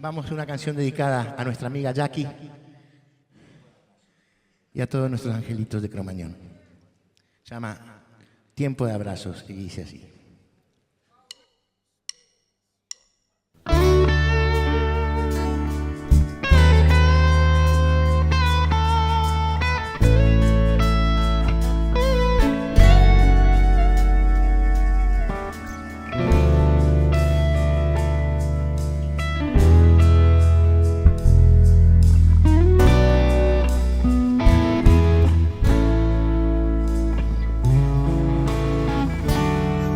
Vamos a una canción dedicada a nuestra amiga Jackie y a todos nuestros angelitos de Cromañón. Se llama Tiempo de Abrazos y dice así.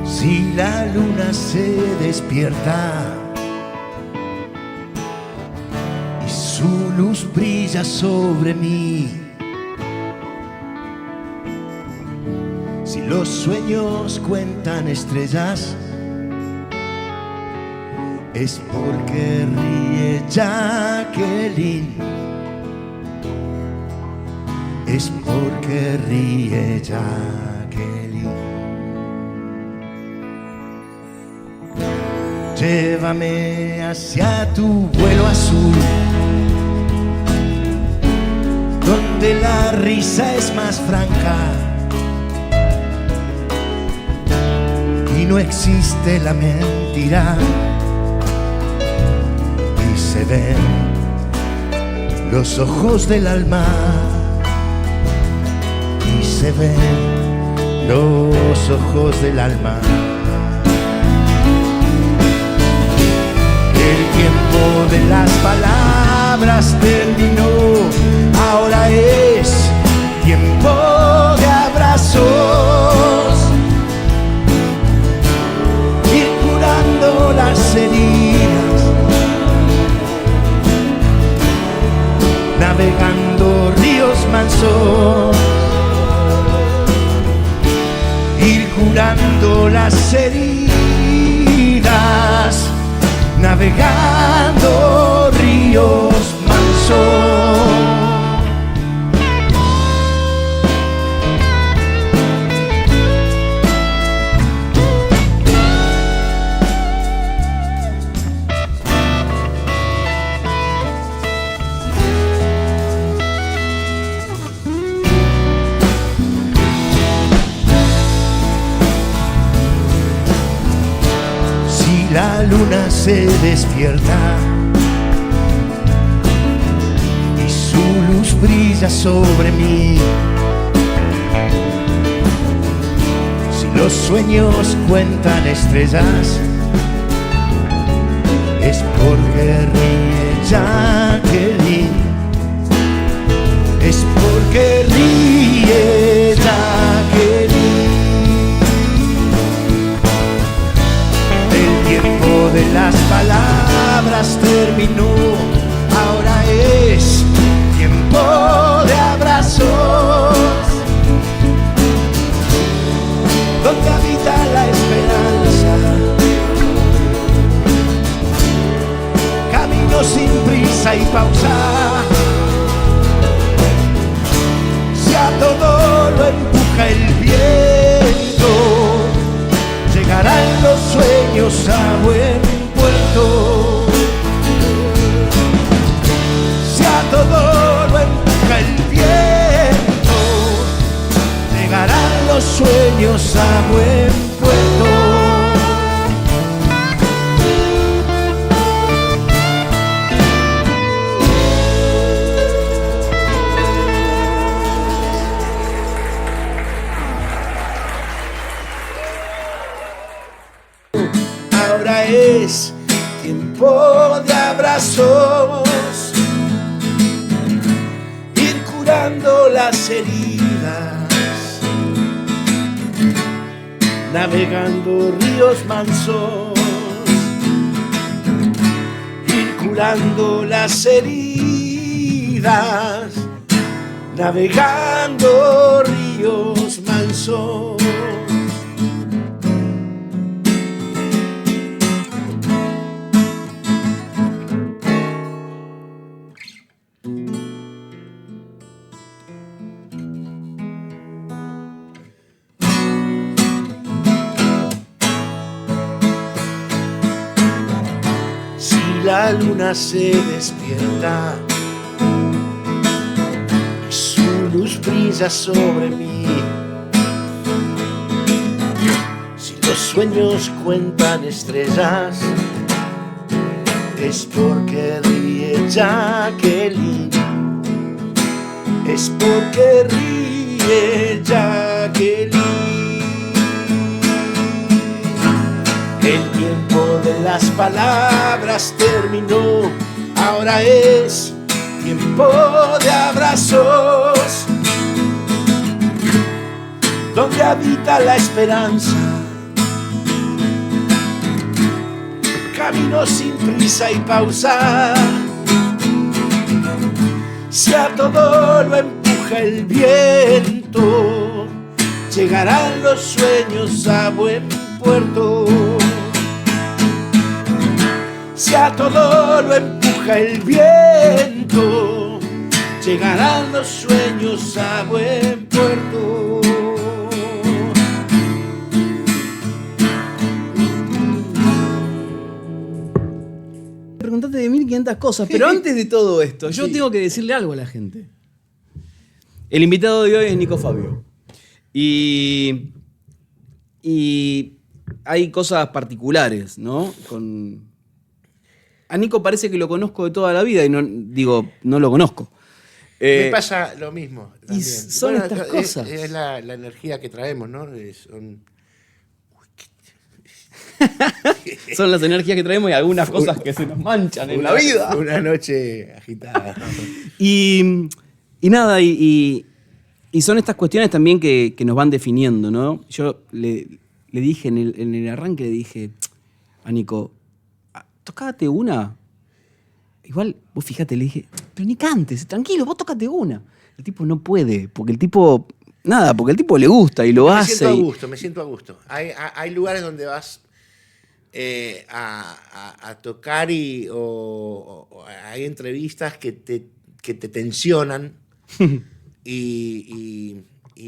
Si la luna se despierta y su luz brilla sobre mí, si los sueños cuentan estrellas, es porque ríe Jacqueline, es porque ríe Jacqueline. Llévame hacia tu vuelo azul, donde la risa es más franca y no existe la mentira, y se ven los ojos del alma, y se ven los ojos del alma. El tiempo de las palabras terminó, ahora es tiempo de abrazos, ir curando las heridas, navegando ríos mansos, ir curando las heridas, navegando ríos mansos. La luna se despierta y su luz brilla sobre mí. Si los sueños cuentan estrellas, es porque ríe Jacqueline, es porque ríe Jacqueline. De las palabras terminó, ahora es tiempo de abrazos, donde habita la esperanza, camino sin prisa y pausa, si a todo lo empuja el viento, llegarán los sueños a buen puerto. Si a todo lo empuja el viento, llegarán los sueños a buen puerto. Ahora es tiempo de abrazos, ir curando las heridas, navegando ríos mansos, ir curando las heridas, navegando ríos mansos. la luna se despierta y su luz brilla sobre mí. Si los sueños cuentan estrellas, es porque ríe Jacqueline. Es porque ríe Jacqueline. El tiempo de las palabras terminó, ahora es tiempo de abrazos, donde habita la esperanza. Camino sin prisa y pausa, si a todo lo empuja el viento, llegarán los sueños a buen puerto. Si a todo lo empuja el viento, llegarán los sueños a buen puerto. Preguntate de 1500 cosas, pero antes de todo esto, yo tengo que decirle algo a la gente. El invitado de hoy es Nico Fabio. Y hay cosas particulares, ¿no? A Nico parece que lo conozco de toda la vida y no lo conozco. Me pasa lo mismo. Y son estas cosas. Es la energía que traemos, ¿no? Son las energías que traemos y algunas cosas que se nos manchan en la vida. Una noche agitada. Y nada, y son estas cuestiones también que nos van definiendo, ¿no? Yo le dije en el arranque, le dije a Nico, tocate una. Igual, vos fíjate, le dije, pero ni cantes, tranquilo, vos tocate una. El tipo no puede, porque el tipo le gusta y lo hace. Me siento a gusto. Hay lugares donde vas a tocar o hay entrevistas que te tensionan y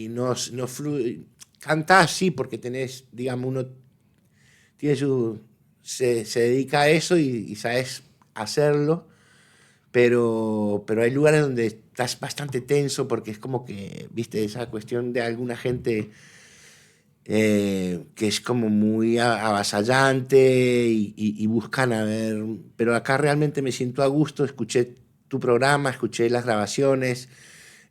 no fluye. Cantás, sí, porque tenés, digamos, uno tiene se dedica a eso y sabes hacerlo, pero hay lugares donde estás bastante tenso porque es como que, viste, esa cuestión de alguna gente que es como muy avasallante y buscan a ver, pero acá realmente me siento a gusto. Escuché tu programa, escuché las grabaciones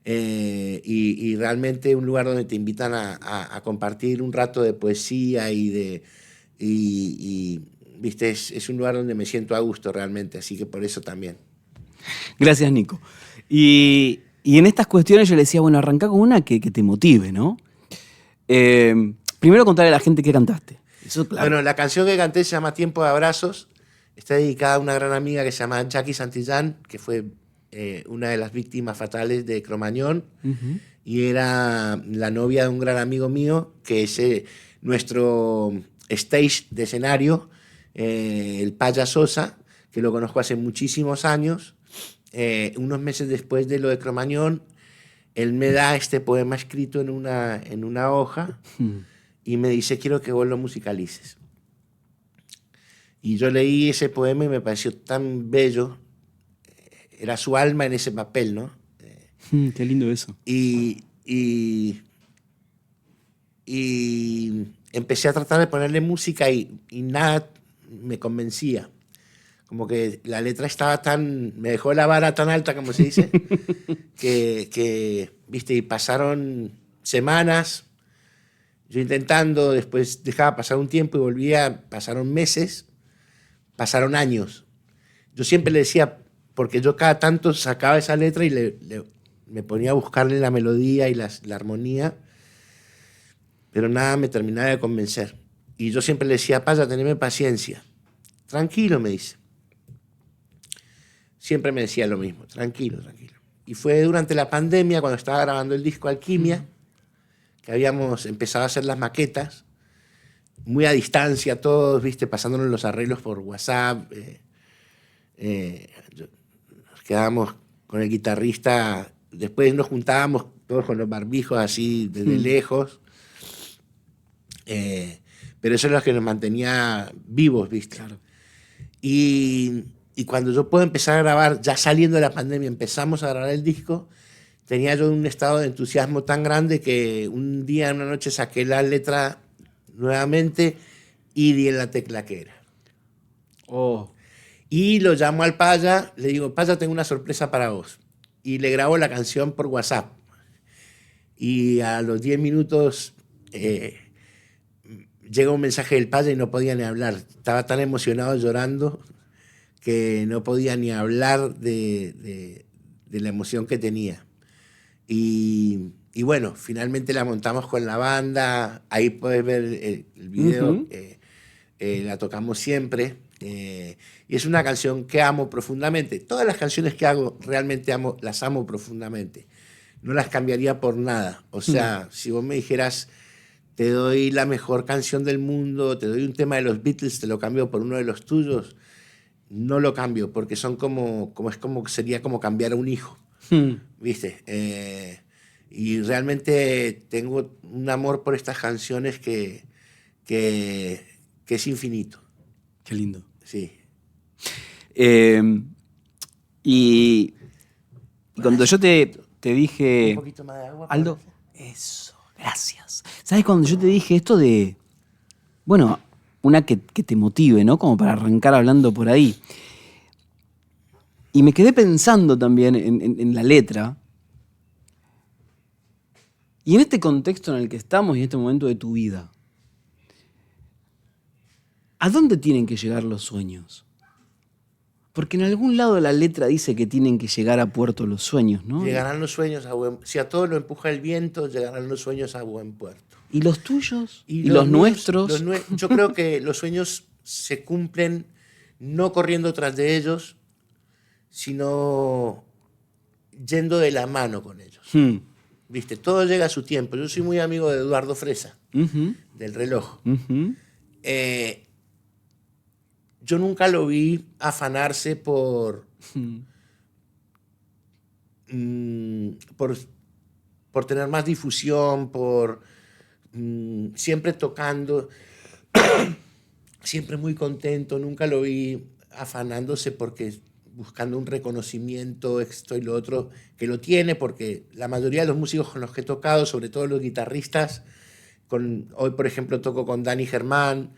y realmente un lugar donde te invitan a compartir un rato de poesía y viste, es un lugar donde me siento a gusto realmente, así que por eso también. Gracias, Nico. Y en estas cuestiones yo le decía, bueno, arrancá con una que te motive, ¿no? Primero contarle a la gente qué cantaste. Eso, claro. Bueno, la canción que canté se llama Tiempo de Abrazos. Está dedicada a una gran amiga que se llama Jackie Santillán, que fue una de las víctimas fatales de Cromañón. Uh-huh. Y era la novia de un gran amigo mío, que es nuestro stage de escenario, el Paya Sosa, que lo conozco hace muchísimos años. Unos meses después de lo de Cromañón, él me da este poema escrito en una hoja y me dice, quiero que vos lo musicalices. Y yo leí ese poema y me pareció tan bello. Era su alma en ese papel, ¿no? Qué lindo eso. Y empecé a tratar de ponerle música y nada me convencía. Como que la letra estaba me dejó la vara tan alta, como se dice, que, viste, y pasaron semanas, yo intentando, después dejaba pasar un tiempo y volvía, pasaron meses, pasaron años. Yo siempre le decía, porque yo cada tanto sacaba esa letra y me ponía a buscarle la melodía y la armonía, pero nada me terminaba de convencer. Y yo siempre le decía, Paya, teneme paciencia. Tranquilo, me dice. Siempre me decía lo mismo, tranquilo, tranquilo. Y fue durante la pandemia, cuando estaba grabando el disco Alquimia, que habíamos empezado a hacer las maquetas, muy a distancia todos, ¿viste? Pasándonos los arreglos por WhatsApp. Nos quedábamos con el guitarrista, después nos juntábamos todos con los barbijos así desde lejos. Pero eso es lo que nos mantenía vivos, ¿viste? Claro. Y y cuando yo puedo empezar a grabar, ya saliendo de la pandemia, empezamos a grabar el disco, tenía yo un estado de entusiasmo tan grande que un día, una noche, saqué la letra nuevamente y di en la tecla que era. Oh. Y lo llamo al Paya, le digo, Paya, tengo una sorpresa para vos. Y le grabo la canción por WhatsApp. Y a los 10 minutos llega un mensaje del Paya y no podía ni hablar. Estaba tan emocionado, llorando, que no podía ni hablar de la emoción que tenía. Y bueno, finalmente la montamos con la banda. Ahí puedes ver el video. Ujú. La tocamos siempre. Y es una canción que amo profundamente. Todas las canciones que hago realmente las amo profundamente. No las cambiaría por nada. O sea, si vos me dijeras, te doy la mejor canción del mundo, te doy un tema de los Beatles, te lo cambio por uno de los tuyos, no lo cambio, porque son sería como cambiar a un hijo, ¿viste? Y realmente tengo un amor por estas canciones que es infinito. Qué lindo. Sí. Eh, y cuando yo te Un dije, poquito más de agua. Aldo, eso, gracias. ¿Sabes cuando yo te dije esto de, bueno, una que te motive, ¿no? Como para arrancar hablando por ahí. Y me quedé pensando también en la letra. Y en este contexto en el que estamos y en este momento de tu vida, ¿a dónde tienen que llegar los sueños? Porque en algún lado la letra dice que tienen que llegar a puerto los sueños, ¿no? Llegarán los sueños a buen... Si a todo lo empuja el viento, llegarán los sueños a buen puerto. ¿Y los tuyos? ¿Y los los míos, nuestros? Yo creo que los sueños se cumplen no corriendo tras de ellos, sino yendo de la mano con ellos. ¿Viste? Todo llega a su tiempo. Yo soy muy amigo de Eduardo Fresa, del reloj. Yo nunca lo vi afanarse por tener más difusión, por siempre tocando, siempre muy contento. Nunca lo vi afanándose porque buscando un reconocimiento, esto y lo otro, que lo tiene, porque la mayoría de los músicos con los que he tocado, sobre todo los guitarristas, hoy por ejemplo toco con Dani Germán,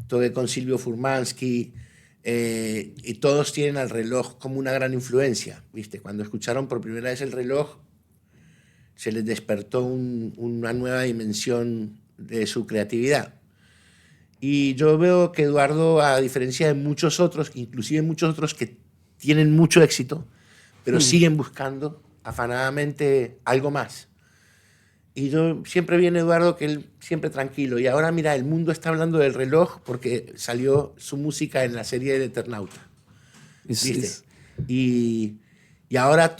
toqué con Silvio Furmansky, y todos tienen al reloj como una gran influencia, ¿viste? Cuando escucharon por primera vez el reloj, se les despertó una nueva dimensión de su creatividad. Y yo veo que Eduardo, a diferencia de muchos otros, inclusive muchos otros que tienen mucho éxito, pero siguen buscando afanadamente algo más. Y yo siempre vi en Eduardo que él siempre tranquilo. Y ahora, mira, el mundo está hablando del reloj porque salió su música en la serie de Eternauta. ¿Viste? Y ahora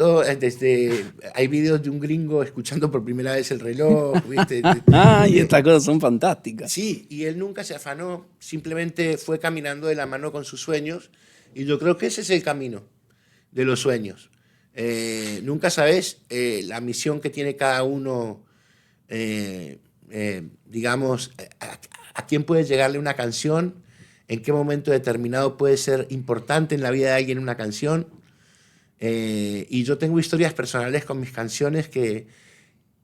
hay videos de un gringo escuchando por primera vez el reloj, ¿viste? Y estas cosas son fantásticas. Sí, y él nunca se afanó, simplemente fue caminando de la mano con sus sueños, y yo creo que ese es el camino de los sueños. Nunca sabes la misión que tiene cada uno, digamos, a quién puede llegarle una canción, en qué momento determinado puede ser importante en la vida de alguien una canción. Y yo tengo historias personales con mis canciones que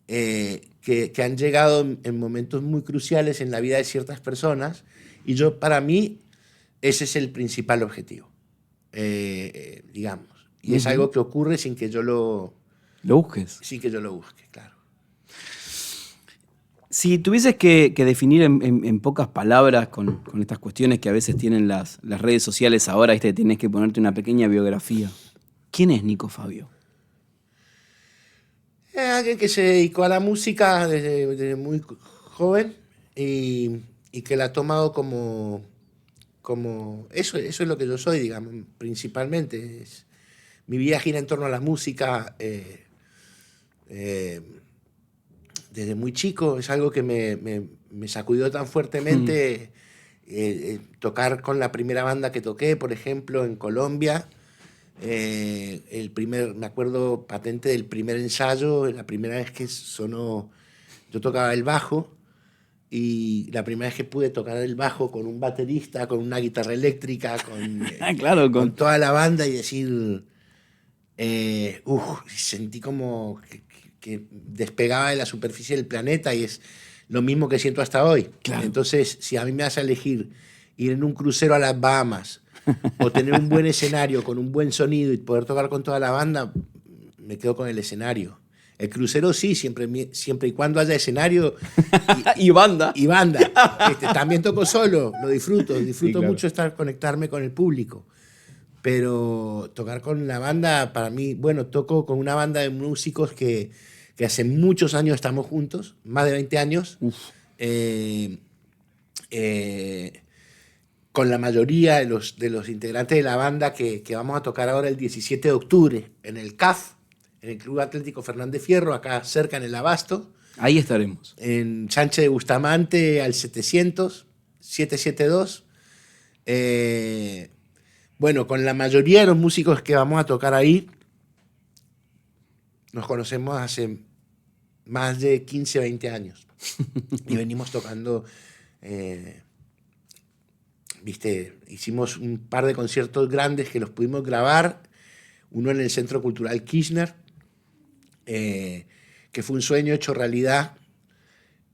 han llegado en momentos muy cruciales en la vida de ciertas personas, y para mí ese es el principal objetivo, digamos. Y es algo que ocurre sin que yo lo busques. Sin que yo lo busque, claro. Si tuvieses que definir en pocas palabras con estas cuestiones que a veces tienen las redes sociales ahora, ¿viste? Tenés que ponerte una pequeña biografía. ¿Quién es Nico Fabio? Alguien que se dedicó a la música desde muy joven, y que la ha tomado como eso es lo que yo soy, digamos, principalmente. Mi vida gira en torno a la música desde muy chico. Es algo que me sacudió tan fuertemente. Tocar con la primera banda que toqué, por ejemplo, en Colombia. Me acuerdo patente del primer ensayo, la primera vez que sonó, yo tocaba el bajo, y la primera vez que pude tocar el bajo con un baterista, con una guitarra eléctrica, Claro, con toda la banda y decir, sentí como que despegaba de la superficie del planeta y es lo mismo que siento hasta hoy. Claro. Entonces, si a mí me vas a elegir ir en un crucero a las Bahamas o tener un buen escenario con un buen sonido y poder tocar con toda la banda, me quedo con el escenario. El crucero sí, siempre y cuando haya escenario y banda. y banda. También toco solo, lo disfruto Sí, claro. mucho conectarme con el público. Pero tocar con la banda, para mí, bueno, toco con una banda de músicos que hace muchos años estamos juntos, más de 20 años. Con la mayoría de los integrantes de la banda que vamos a tocar ahora el 17 de octubre en el CAF, en el Club Atlético Fernández Fierro, acá cerca en el Abasto. Ahí estaremos. En Sánchez de Bustamante al 772. Bueno, con la mayoría de los músicos que vamos a tocar ahí, nos conocemos hace más de 15, 20 años. Y venimos tocando, hicimos un par de conciertos grandes que los pudimos grabar, uno en el Centro Cultural Kirchner, que fue un sueño hecho realidad,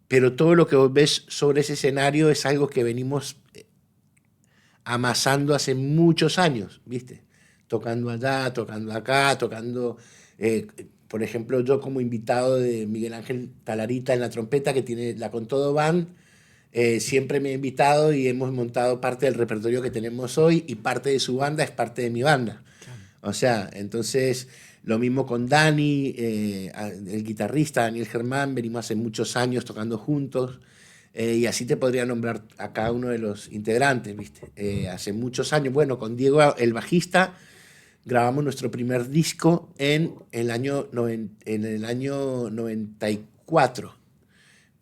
pero todo lo que vos ves sobre ese escenario es algo que venimos amasando hace muchos años, ¿viste? Tocando allá, tocando acá, tocando, por ejemplo, yo como invitado de Miguel Ángel Talarita en la trompeta, que tiene la Con Todo Band, siempre me ha invitado y hemos montado parte del repertorio que tenemos hoy y parte de su banda es parte de mi banda. Claro. O sea, entonces, lo mismo con Dani, el guitarrista Daniel Germán, venimos hace muchos años tocando juntos. Y así te podría nombrar a cada uno de los integrantes, ¿viste? Hace muchos años, bueno, con Diego, el bajista, grabamos nuestro primer disco en el año 94,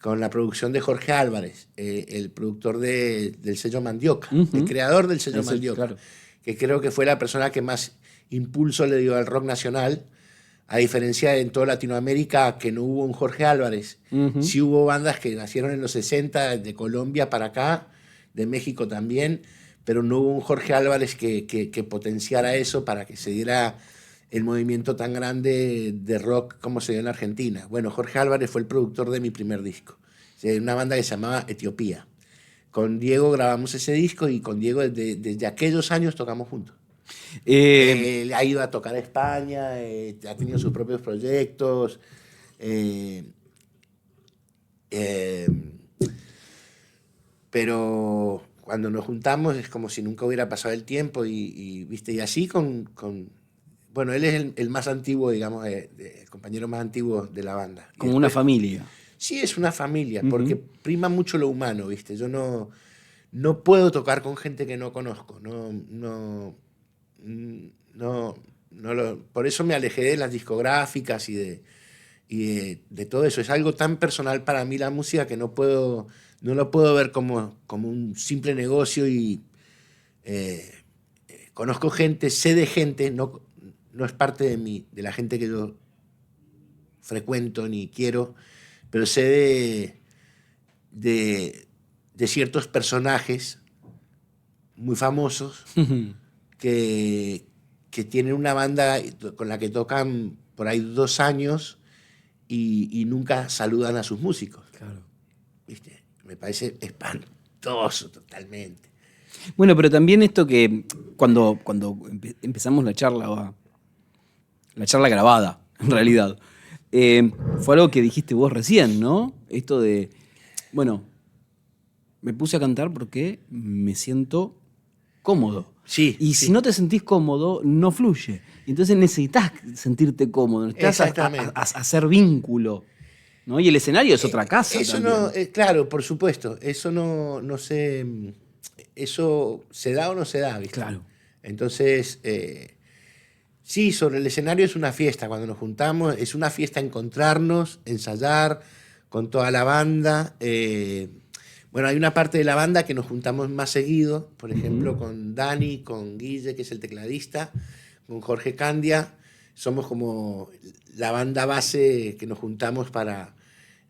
con la producción de Jorge Álvarez, el productor del sello Mandioca, el creador del sello Mandioca, claro, que creo que fue la persona que más impulso le dio al rock nacional. A diferencia de en toda Latinoamérica, que no hubo un Jorge Álvarez. Sí hubo bandas que nacieron en los 60, de Colombia para acá, de México también, pero no hubo un Jorge Álvarez que potenciara eso para que se diera el movimiento tan grande de rock como se dio en Argentina. Bueno, Jorge Álvarez fue el productor de mi primer disco, una banda que se llamaba Etiopía. Con Diego grabamos ese disco y con Diego desde aquellos años tocamos juntos. Ha ido a tocar a España, ha tenido sus propios proyectos. Pero cuando nos juntamos es como si nunca hubiera pasado el tiempo ¿viste? Y así bueno, él es el más antiguo, digamos, el compañero más antiguo de la banda. Como una familia. Sí, es una familia, porque prima mucho lo humano, ¿viste? Yo no puedo tocar con gente que no conozco, por eso me alejé de las discográficas y de todo eso. Es algo tan personal para mí la música que no lo puedo ver como un simple negocio y conozco gente, sé de gente, no es parte de la gente que yo frecuento ni quiero, pero sé de ciertos personajes muy famosos que tienen una banda con la que tocan por ahí 2 años y nunca saludan a sus músicos. Claro. ¿Viste? Me parece espantoso totalmente. Bueno, pero también esto que cuando empezamos la charla grabada, en realidad, fue algo que dijiste vos recién, ¿no? Esto de, bueno, me puse a cantar porque me siento cómodo. Sí. Y sí. si no te sentís cómodo, no fluye. Entonces necesitas sentirte cómodo, necesitas hacer vínculo, ¿no? Y el escenario es otra casa. Eso también. no, claro, por supuesto. Eso no sé. Eso se da o no se da, ¿viste? Claro. Entonces, sí, sobre el escenario es una fiesta. Cuando nos juntamos, es una fiesta encontrarnos, ensayar con toda la banda. Bueno, hay una parte de la banda que nos juntamos más seguido, por ejemplo, con Dani, con Guille, que es el tecladista, con Jorge Candia. Somos como la banda base que nos juntamos para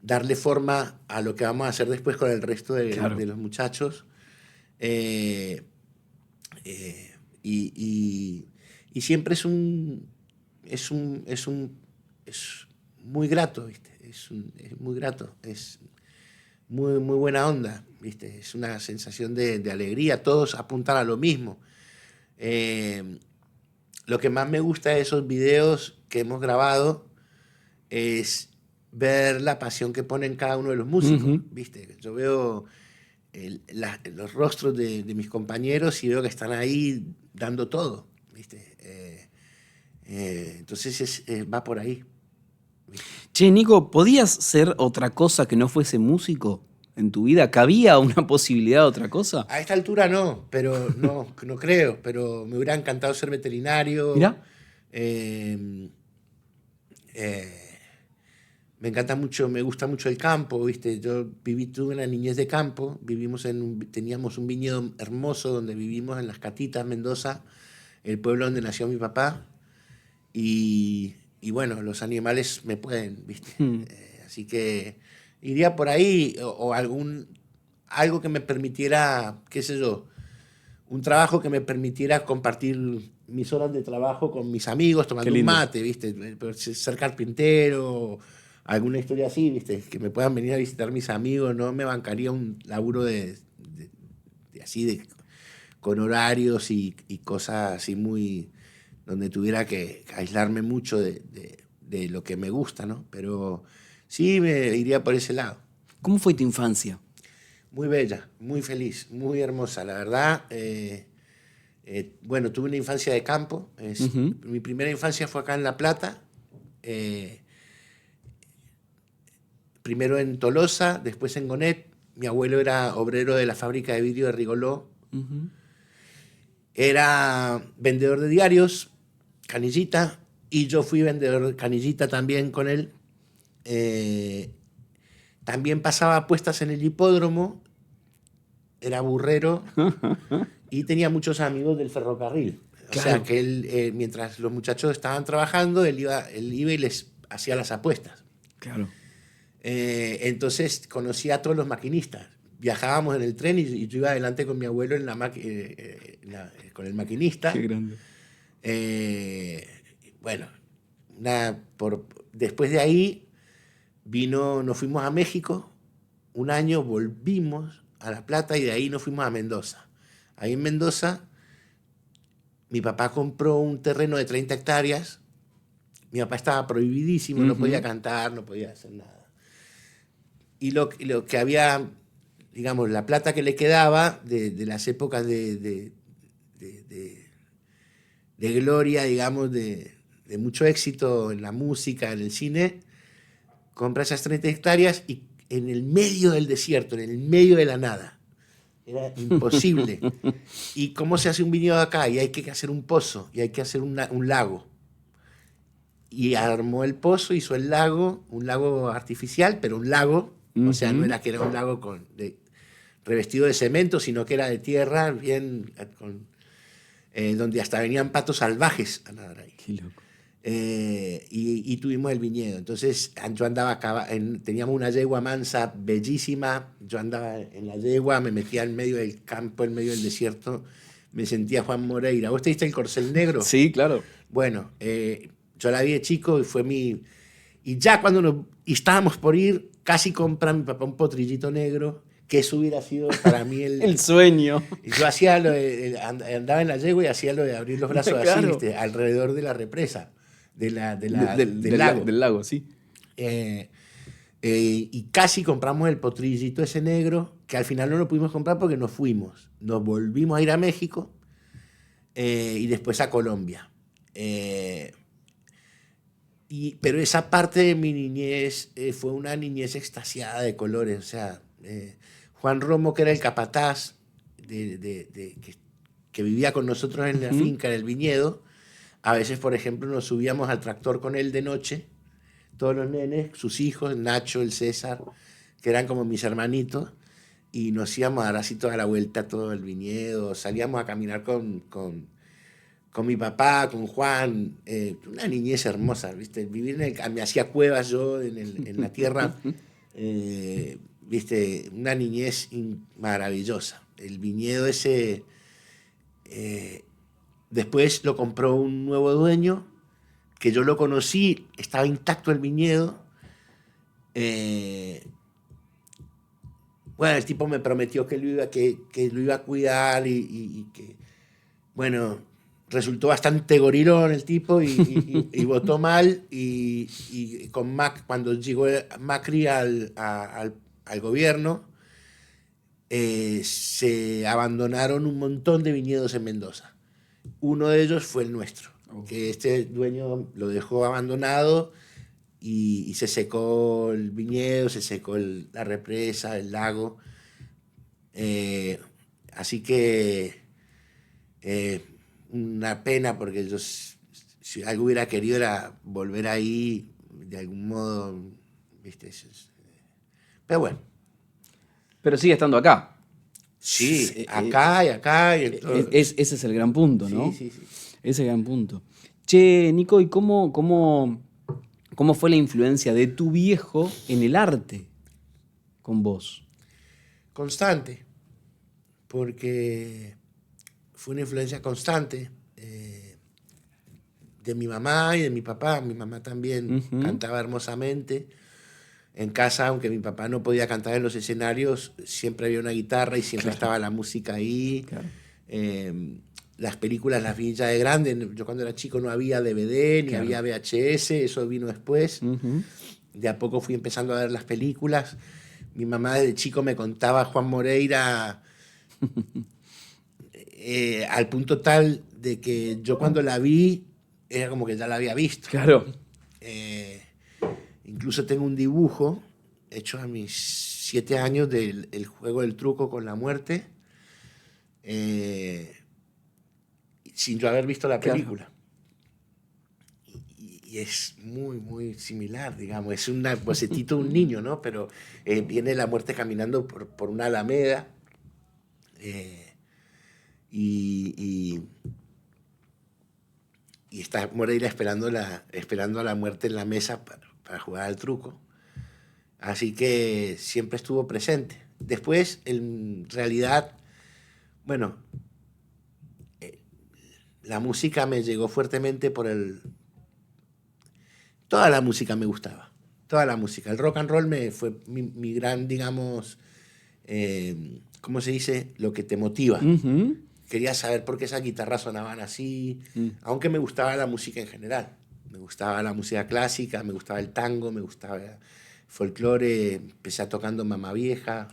darle forma a lo que vamos a hacer después con el resto Claro. de los muchachos. Eh, y siempre es muy grato, ¿viste? Es muy grato, es muy buena onda, ¿viste? Es una sensación de alegría, todos apuntan a lo mismo. Lo que más me gusta de esos videos que hemos grabado es ver la pasión que ponen cada uno de los músicos, ¿viste? Yo veo los rostros de mis compañeros y veo que están ahí dando todo, ¿viste? Entonces va por ahí. Che, Nico, ¿podías ser otra cosa que no fuese músico en tu vida? ¿Cabía una posibilidad de otra cosa? A esta altura no, pero no creo, pero me hubiera encantado ser veterinario. Mirá. Eh, eh, me gusta mucho el campo, ¿viste? Tuve una niñez de campo, teníamos un viñedo hermoso donde vivimos en Las Catitas, Mendoza, el pueblo donde nació mi papá. Y bueno, los animales me pueden, ¿viste? Así que iría por ahí o algo que me permitiera, qué sé yo, un trabajo que me permitiera compartir mis horas de trabajo con mis amigos tomando un mate, ¿viste? Ser carpintero, alguna historia así, ¿viste? Que me puedan venir a visitar mis amigos, no me bancaría un laburo con horarios y cosas así muy donde tuviera que aislarme mucho de lo que me gusta, ¿no? Pero sí me iría por ese lado. ¿Cómo fue tu infancia? Muy bella, muy feliz, muy hermosa, la verdad. Bueno, tuve una infancia de campo. Mi primera infancia fue acá en La Plata. Primero en Tolosa, después en Gonet. Mi abuelo era obrero de la fábrica de vidrio de Rigoló. Era vendedor de diarios, canillita, y yo fui vendedor de canillita también con él. También pasaba apuestas en el hipódromo, era burrero y tenía muchos amigos del ferrocarril. Claro. O sea que él, mientras los muchachos estaban trabajando, él iba y les hacía las apuestas. Claro. Entonces conocía a todos los maquinistas. Viajábamos en el tren y yo iba adelante con mi abuelo con el maquinista. Qué grande. Bueno, después de ahí nos fuimos a México un año, volvimos a La Plata y de ahí nos fuimos a Mendoza. Ahí en Mendoza mi papá compró un terreno de 30 hectáreas. Mi papá estaba prohibidísimo, no podía cantar, no podía hacer nada. Y lo que había, digamos, la plata que le quedaba de las épocas de gloria, digamos, de mucho éxito en la música, en el cine, compra esas 30 hectáreas y en el medio del desierto, en el medio de la nada. Era imposible. ¿Y cómo se hace un viñedo acá? Y hay que hacer un pozo, y hay que hacer un lago. Y armó el pozo, hizo el lago, un lago artificial, pero un lago. O sea, no era que era un lago revestido de cemento, sino que era de tierra, bien donde hasta venían patos salvajes a nadar ahí. Qué loco. Y tuvimos el viñedo. Entonces yo andaba, teníamos una yegua mansa bellísima, yo andaba en la yegua, me metía en medio del campo, en medio del desierto, me sentía Juan Moreira. ¿Vos te diste el corcel negro? Sí, claro. Bueno, yo la vi de chico y fue y ya cuando estábamos por ir, casi compra mi papá un potrillito negro, que eso hubiera sido para mí el sueño. Yo hacía andaba en la yegua y hacía lo de abrir los brazos claro. Así, ¿viste? Alrededor de la represa, del lago. Del lago, sí. Y casi compramos el potrillito ese negro, que al final no lo pudimos comprar porque nos fuimos. Nos volvimos a ir a México y después a Colombia. Pero esa parte de mi niñez fue una niñez extasiada de colores. O sea, Juan Romo, que era el capataz que vivía con nosotros en la finca, en el viñedo, a veces, por ejemplo, nos subíamos al tractor con él de noche, todos los nenes, sus hijos, Nacho, el César, que eran como mis hermanitos, y nos íbamos a dar así toda la vuelta, todo el viñedo, salíamos a caminar con mi papá, con Juan, una niñez hermosa, ¿viste? Vivir me hacía cuevas yo en la tierra, viste, una niñez maravillosa. El viñedo ese, después lo compró un nuevo dueño, que yo lo conocí, estaba intacto el viñedo. Bueno, el tipo me prometió que lo iba a cuidar y que, bueno, resultó bastante gorilón el tipo y votó mal y con cuando llegó Macri al gobierno, se abandonaron un montón de viñedos en Mendoza. Uno de ellos fue el nuestro, que este dueño lo dejó abandonado y se secó el viñedo, se secó la represa, el lago. Así que una pena, porque yo, si algo hubiera querido era volver ahí de algún modo, ¿viste? Pero bueno. Pero sigue estando acá. Sí, acá y acá. Ese es el gran punto, ¿no? Sí, sí, sí. Ese es el gran punto. Che, Nico, ¿y cómo fue la influencia de tu viejo en el arte con vos? Constante, porque fue una influencia constante de mi mamá y de mi papá. Mi mamá también cantaba hermosamente. En casa, aunque mi papá no podía cantar en los escenarios, siempre había una guitarra y siempre estaba la música ahí. Claro. Las películas las vi ya de grande. Yo cuando era chico no había DVD ni había VHS, eso vino después. De a poco fui empezando a ver las películas. Mi mamá desde chico me contaba Juan Moreira al punto tal de que yo cuando la vi era como que ya la había visto. Claro. Incluso tengo un dibujo hecho a mis 7 años del el juego del truco con la muerte, sin yo haber visto la película. Claro. Y es muy, muy similar, digamos. Es un bocetito de un niño, ¿no? Pero viene la muerte caminando por una alameda. Y está Moreira esperando a la muerte en la mesa para jugar al truco. Así que siempre estuvo presente. Después, en realidad, bueno, la música me llegó fuertemente toda la música me gustaba. Toda la música. El rock and roll fue mi gran, digamos, ¿cómo se dice? Lo que te motiva. Quería saber por qué esas guitarras sonaban así, aunque me gustaba la música en general. Me gustaba la música clásica, me gustaba el tango, me gustaba el folclore. Empecé tocando Mamá Vieja,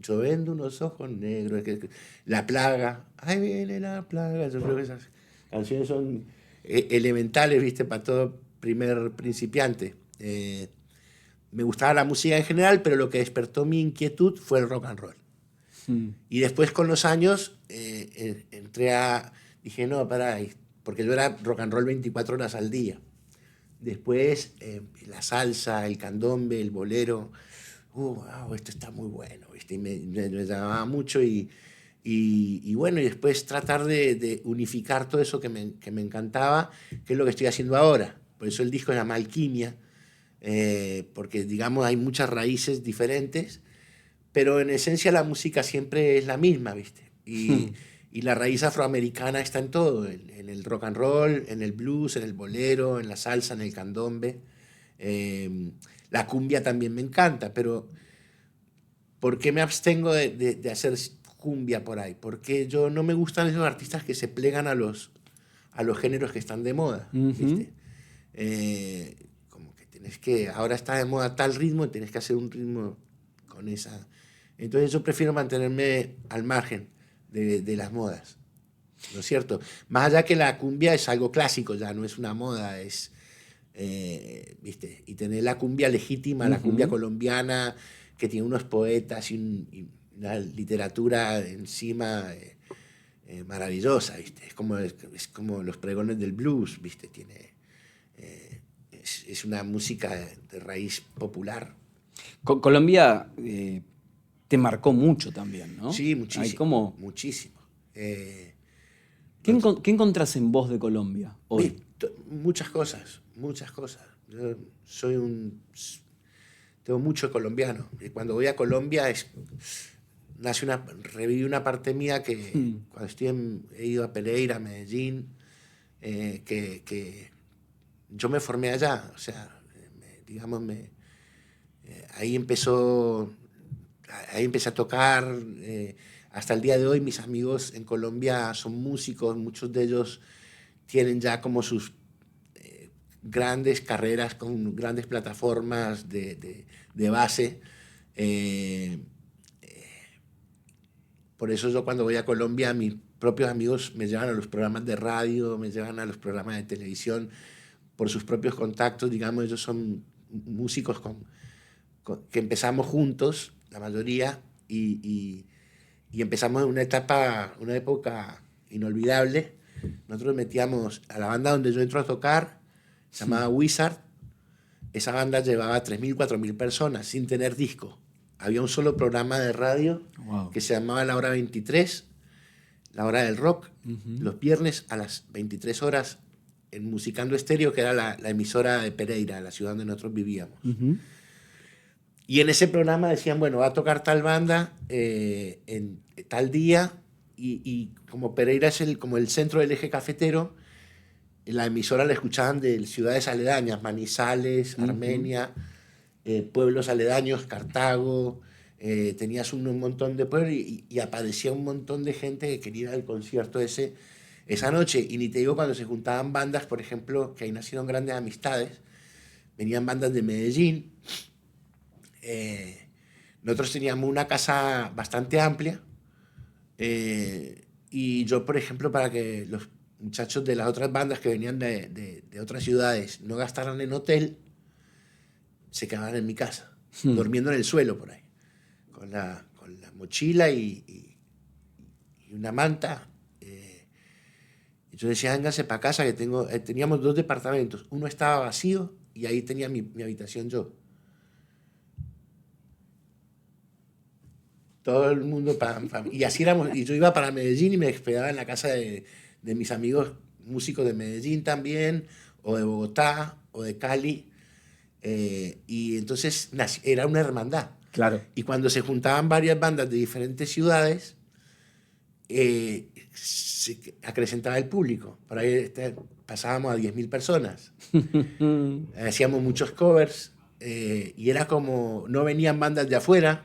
yo vendo unos ojos negros, La Plaga, ahí viene la plaga. Yo creo que esas canciones son elementales, ¿viste? Para todo primer principiante. Me gustaba la música en general, pero lo que despertó mi inquietud fue el rock and roll. Y después con los años dije, no, pará, porque yo era rock and roll 24 horas al día. Después la salsa, el candombe, el bolero, esto está muy bueno, ¿viste? Y me llamaba mucho y bueno, y después tratar de unificar todo eso que me encantaba, que es lo que estoy haciendo ahora. Por eso el disco se llama Alquimia, porque digamos hay muchas raíces diferentes, pero en esencia la música siempre es la misma, ¿viste? Y la raíz afroamericana está en todo, en el rock and roll, en el blues, en el bolero, en la salsa, en el candombe. La cumbia también me encanta, pero ¿por qué me abstengo de hacer cumbia por ahí? Porque yo no me gustan esos artistas que se plegan a los géneros que están de moda, ¿viste? Como que ahora está de moda tal ritmo y tienes que hacer un ritmo con esa. Entonces yo prefiero mantenerme al margen de las modas, ¿no es cierto? Más allá que la cumbia es algo clásico, ya no es una moda, es, ¿viste? Y tener la cumbia legítima, la cumbia colombiana, que tiene unos poetas y una literatura encima maravillosa, ¿viste? Es como los pregones del blues, ¿viste? Es una música de raíz popular. Colombia te marcó mucho también, ¿no? Sí, muchísimo. Muchísimo. ¿Qué encontrás en vos de Colombia hoy? Muchas cosas, muchas cosas. Yo soy tengo mucho colombiano. Y cuando voy a Colombia reviví una parte mía que cuando he ido a Pereira, a Medellín, que yo me formé allá. O sea, digamos, ahí empecé a tocar. Hasta el día de hoy mis amigos en Colombia son músicos, muchos de ellos tienen ya como sus grandes carreras con grandes plataformas de base. Por eso yo cuando voy a Colombia, mis propios amigos me llevan a los programas de radio, me llevan a los programas de televisión, por sus propios contactos. Digamos, ellos son músicos que empezamos juntos, la mayoría, y empezamos en una época inolvidable. Nosotros metíamos a la banda donde yo entro a tocar, se llamaba Wizard. Esa banda llevaba 3.000, 4.000 personas sin tener disco. Había un solo programa de radio que se llamaba La Hora 23, La Hora del Rock, los viernes a las 23 horas en Musicando Estéreo, que era la emisora de Pereira, la ciudad donde nosotros vivíamos. Y en ese programa decían, bueno, va a tocar tal banda en tal día, y como Pereira es como el centro del eje cafetero, la emisora la escuchaban de ciudades aledañas, Manizales, Armenia, pueblos aledaños, Cartago. Tenías un montón de pueblos y aparecía un montón de gente que quería ir al concierto esa noche. Y ni te digo cuando se juntaban bandas, por ejemplo, que ahí nacieron grandes amistades, venían bandas de Medellín. Nosotros teníamos una casa bastante amplia, y yo, por ejemplo, para que los muchachos de las otras bandas que venían de otras ciudades no gastaran en hotel, se quedaban en mi casa, durmiendo en el suelo por ahí, con la mochila y una manta. Y yo decía, vénganse para casa, que teníamos 2 departamentos. Uno estaba vacío y ahí tenía mi habitación yo. Todo el mundo, y así éramos. Y yo iba para Medellín y me hospedaba en la casa de mis amigos músicos de Medellín también, o de Bogotá, o de Cali. Y entonces era una hermandad. Claro. Y cuando se juntaban varias bandas de diferentes ciudades, se acrecentaba el público. Por ahí pasábamos a 10.000 personas. Hacíamos muchos covers, y era como, no venían bandas de afuera.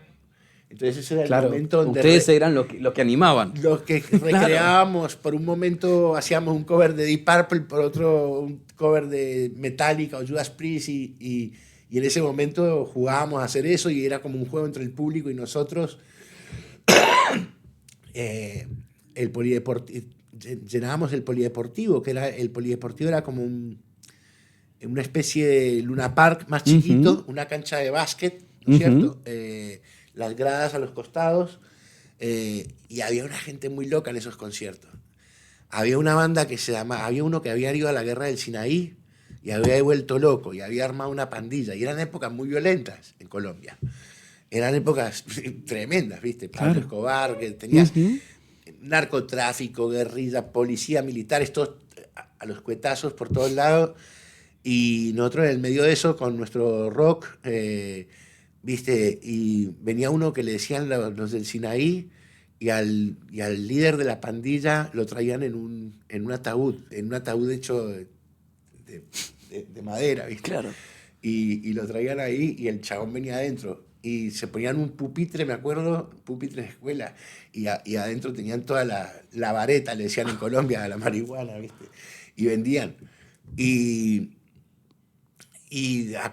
Entonces ese era el momento donde... Ustedes eran los que animaban. Los que recreábamos. Por un momento hacíamos un cover de Deep Purple, por otro un cover de Metallica o Judas Priest, y en ese momento jugábamos a hacer eso, y era como un juego entre el público y nosotros. El polideportivo, llenábamos el polideportivo, el polideportivo era como una especie de Luna Park más chiquito, una cancha de básquet, ¿no es cierto? Las gradas a los costados, y había una gente muy loca en esos conciertos. Había una banda había uno que había ido a la guerra del Sinaí y había vuelto loco y había armado una pandilla, y eran épocas muy violentas en Colombia. Eran épocas tremendas, ¿viste? Pablo Escobar, que tenías narcotráfico, guerrilla, policía, militares, todos a los cuetazos por todos lados, y nosotros en el medio de eso con nuestro rock, ¿viste? Y venía uno que le decían los del Sinaí, y al líder de la pandilla lo traían en un ataúd hecho de madera, ¿viste? Claro. Y lo traían ahí, y el chabón venía adentro, y se ponían un pupitre, me acuerdo, pupitre de escuela, y adentro tenían toda la vareta, le decían en Colombia, a la marihuana, ¿viste? Y vendían. Y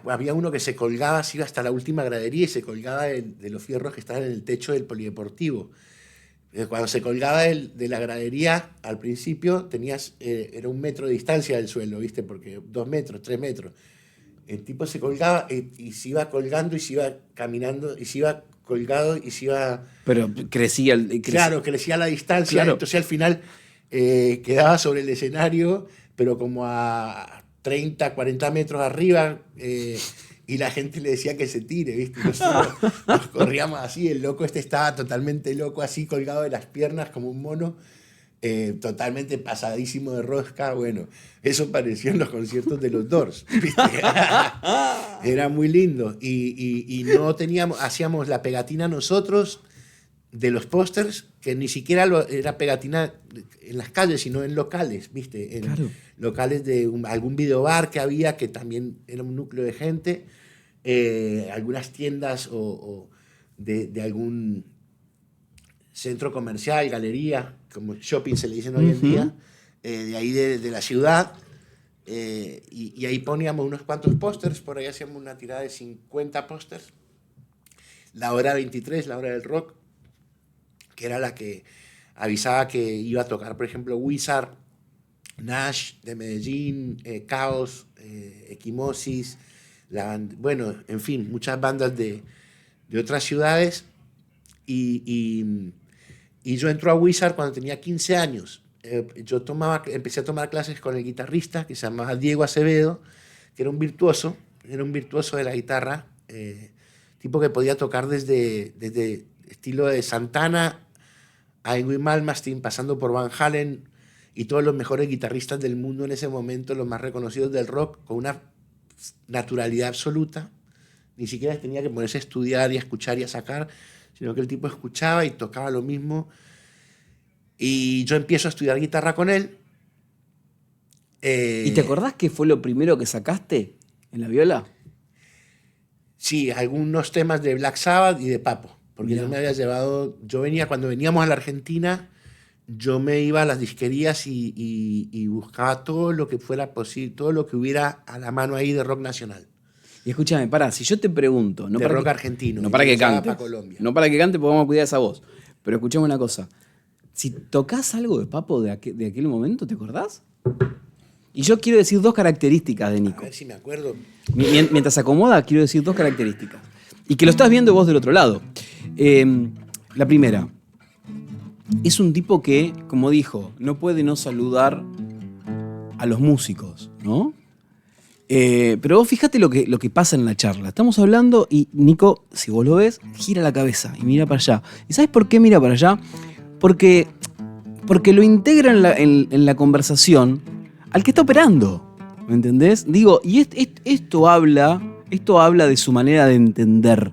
había uno que se colgaba, se iba hasta la última gradería y se colgaba de los fierros que estaban en el techo del polideportivo. Cuando se colgaba de la gradería, al principio era 1 metro de distancia del suelo, ¿viste? Porque 2 metros, 3 metros. El tipo se colgaba y se iba colgando y se iba caminando y se iba colgado y se iba... Pero crecía. Claro, crecía la distancia. Claro. Entonces al final quedaba sobre el escenario, pero como a 30, 40 metros arriba, y la gente le decía que se tire, ¿viste? Nosotros nos corríamos así, el loco estaba totalmente loco, así colgado de las piernas como un mono, totalmente pasadísimo de rosca. Bueno, eso pareció en los conciertos de los Doors, ¿viste? Era muy lindo. Y no teníamos, hacíamos la pegatina nosotros de los pósters, que ni siquiera era pegatina en las calles, sino en locales, ¿viste? En Claro. locales de algún videobar que había, que también era un núcleo de gente, algunas tiendas o de algún centro comercial, galería, como shopping se le dicen hoy en día, de ahí de la ciudad. Y ahí poníamos unos cuantos pósters, por ahí hacíamos una tirada de 50 pósters. La hora 23, la hora del rock, que era la que avisaba que iba a tocar, por ejemplo, Wizard, Nash de Medellín, Caos, Equimosis, bueno, en fin, muchas bandas de otras ciudades. Y yo entro a Wizard cuando tenía 15 años. Yo empecé a tomar clases con el guitarrista que se llamaba Diego Acevedo, que era un virtuoso de la guitarra, tipo que podía tocar desde estilo de Santana a Ingrid Malmsteen, pasando por Van Halen y todos los mejores guitarristas del mundo en ese momento, los más reconocidos del rock, con una naturalidad absoluta. Ni siquiera tenía que ponerse a estudiar y a escuchar y a sacar, sino que el tipo escuchaba y tocaba lo mismo. Y yo empiezo a estudiar guitarra con él. ¿Y te acordás qué fue lo primero que sacaste en la viola? Sí, algunos temas de Black Sabbath y de Papo, porque Mirá. yo me había llevado, cuando veníamos a la Argentina, yo me iba a las disquerías y buscaba todo lo que fuera posible, todo lo que hubiera a la mano ahí de rock nacional. Y escúchame, pará, si yo te pregunto, no de para rock que, argentino. no y para lo que usaba cantes, para Colombia. no para que cantes porque vamos a cuidar esa voz, pero escuchame una cosa, si tocas algo de Papo de aquel momento, ¿te acordás? Y yo quiero decir dos características de A Nico. ver si me acuerdo. Mientras se acomoda, quiero decir dos características. Y que lo estás viendo vos del otro lado. La primera, es un tipo que, como dijo, no puede no saludar a los músicos, ¿no? Pero vos fíjate lo que pasa en la charla. Estamos hablando y Nico, si vos lo ves, gira la cabeza y mira para allá. ¿Y sabes por qué mira para allá? Porque lo integra en la conversación al que está operando. ¿Me entendés? Digo, y esto habla de su manera de entender,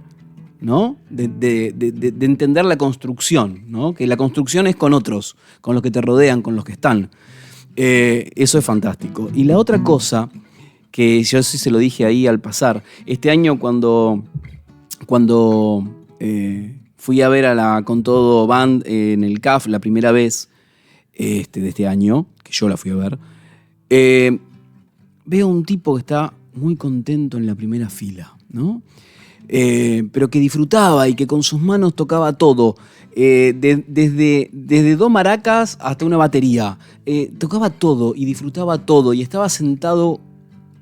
¿no? De entender la construcción, ¿no? Que la construcción es con otros, con los que te rodean, con los que están. Eso es fantástico. Y la otra cosa, que yo sí se lo dije ahí al pasar, este año cuando fui a ver a la Con Todo Band en el CAF la primera vez de este año, que yo la fui a ver, veo un tipo que está muy contento en la primera fila, ¿no? Pero que disfrutaba y que con sus manos tocaba todo, desde dos maracas hasta una batería. Tocaba todo y disfrutaba todo y estaba sentado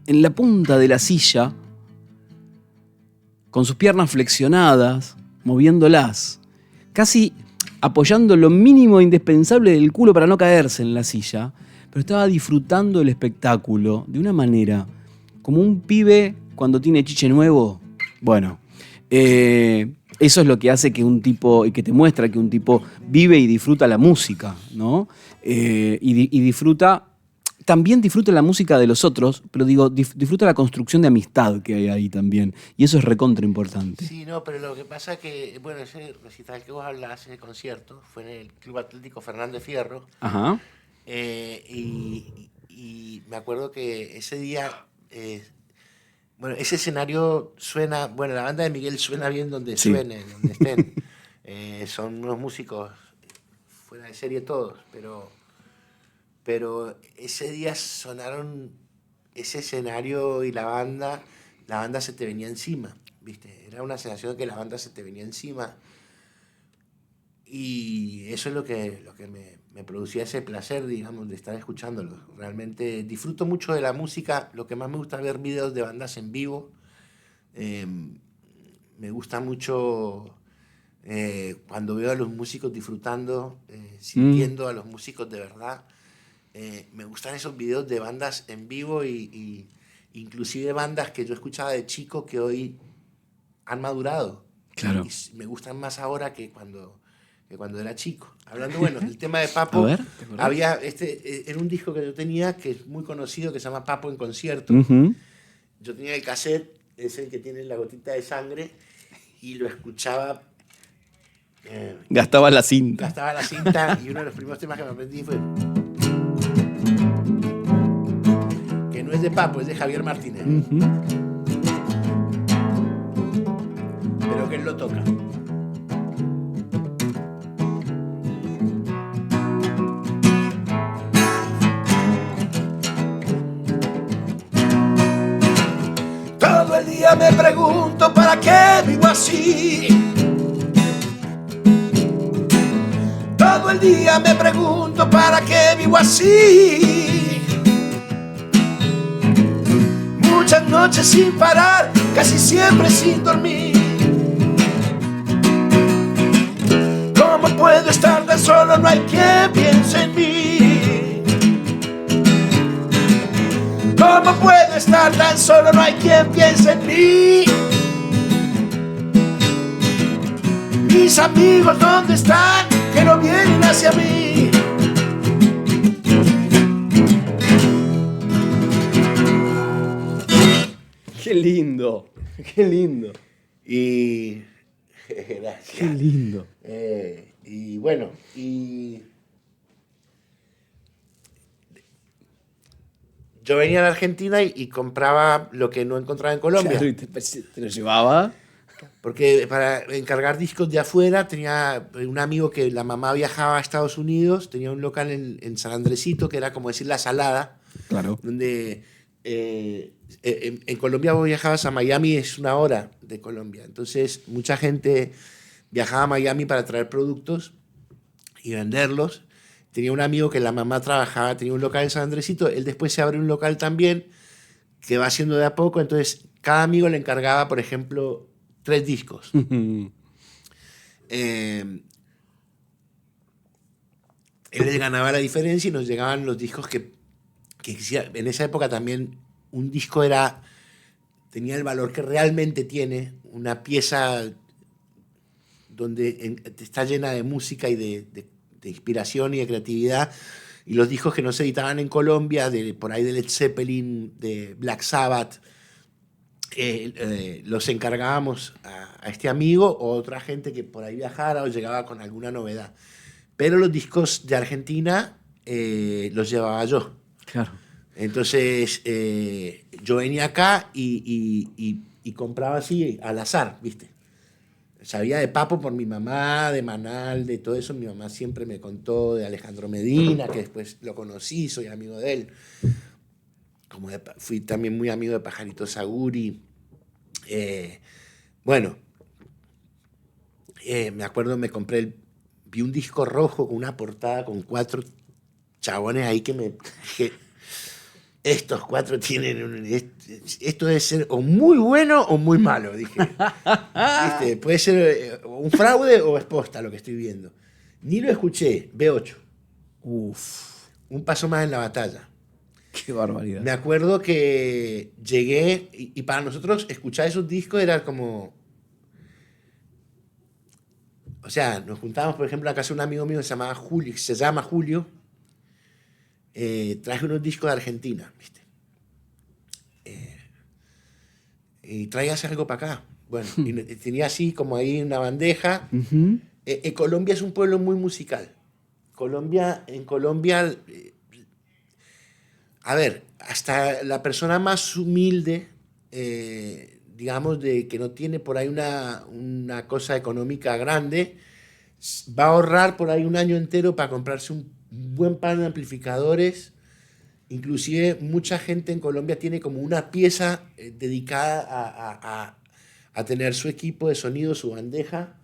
en la punta de la silla, con sus piernas flexionadas, moviéndolas, casi apoyando lo mínimo indispensable del culo para no caerse en la silla, pero estaba disfrutando el espectáculo de una manera, como un pibe cuando tiene chiche nuevo. Bueno, eso es lo que hace que un tipo, y que te muestra que un tipo vive y disfruta la música, ¿no? Y disfruta... También disfruta la música de los otros, pero digo, disfruta la construcción de amistad que hay ahí también. Y eso es recontra importante. Sí, no, pero lo que pasa es que, bueno, ese recital que vos hablás, ese concierto, fue en el Club Atlético Fernández Fierro. Ajá. Y me acuerdo que ese día, bueno, ese escenario suena, bueno, la banda de Miguel suena bien donde Sí. suene, donde estén. Son unos músicos fuera de serie todos, pero ese día sonaron ese escenario y la banda se te venía encima, ¿viste? Era una sensación de que la banda se te venía encima. Y eso es lo que me producía ese placer, digamos, de estar escuchándolo. Realmente disfruto mucho de la música. Lo que más me gusta es ver videos de bandas en vivo. Me gusta mucho cuando veo a los músicos disfrutando, sintiendo a los músicos de verdad. Me gustan esos videos de bandas en vivo y inclusive bandas que yo escuchaba de chico que hoy han madurado. Claro. Y me gustan más ahora que cuando que cuando era chico. Hablando, bueno, del tema de Papo, A ver, ¿te acordás? había era un disco que yo tenía que es muy conocido, que se llama Papo en concierto. Ujú. Yo tenía el cassette, ese que tiene la gotita de sangre, y lo escuchaba. Gastaba la cinta. Gastaba la cinta y uno de los primeros temas que me aprendí fue. Que no es de Papo, es de Javier Martínez. Ujú. Pero que él lo toca. Todo el día me pregunto para qué vivo así. Todo el día me pregunto para qué vivo así. Muchas noches sin parar, casi siempre sin dormir. ¿Cómo puedo estar tan solo? No hay quien piense en mí. ¿Cómo puedo estar tan solo? No hay quien piense en mí. Mis amigos, ¿dónde están? Que no vienen hacia mí. Qué lindo, qué lindo. Y gracias. Qué lindo. Y bueno, y yo venía a la Argentina y compraba lo que no encontraba en Colombia. Claro, y te lo llevaba. Porque para encargar discos de afuera tenía un amigo que la mamá viajaba a Estados Unidos, tenía un local en San Andresito, que era como decir La Salada, Claro. donde en Colombia vos viajabas a Miami, es 1 hora de Colombia. Entonces mucha gente viajaba a Miami para traer productos y venderlos. Tenía un amigo que la mamá trabajaba, tenía un local en San Andresito, él después se abre un local también, que va haciendo de a poco, entonces cada amigo le encargaba, por ejemplo, 3 discos. Él les ganaba la diferencia y nos llegaban los discos que en esa época también un disco tenía el valor que realmente tiene, una pieza donde está llena de música y de inspiración y de creatividad, y los discos que no se editaban en Colombia, por ahí de Led Zeppelin, de Black Sabbath, los encargábamos a este amigo o a otra gente que por ahí viajara o llegaba con alguna novedad. Pero los discos de Argentina los llevaba yo. Claro. Entonces yo venía acá y compraba así al azar, ¿viste? Sabía de Papo por mi mamá, de Manal, de todo eso. Mi mamá siempre me contó de Alejandro Medina, que después lo conocí, soy amigo de él. Fui también muy amigo de Pajarito Saguri. Bueno, me acuerdo, vi un disco rojo con una portada con 4 chabones ahí que me dije, estos 4 tienen esto debe ser o muy bueno o muy malo, dije. ¿Viste? Puede ser un fraude o es posta lo que estoy viendo. Ni lo escuché, B8. Uf, Un paso más en la batalla. qué barbaridad. Me acuerdo que llegué y para nosotros escuchar esos discos era como... O sea, nos juntábamos, por ejemplo, a casa de un amigo mío que se llama Julio. Traje unos discos de Argentina, ¿viste? Y traías algo para acá. Bueno, y tenía así como ahí una bandeja. Ujú. Colombia es un pueblo muy musical. En Colombia... A ver, hasta la persona más humilde, digamos, de que no tiene por ahí una cosa económica grande, va a ahorrar por ahí un año entero para comprarse un buen par de amplificadores. Inclusive mucha gente en Colombia tiene como una pieza dedicada a tener su equipo de sonido, su bandeja,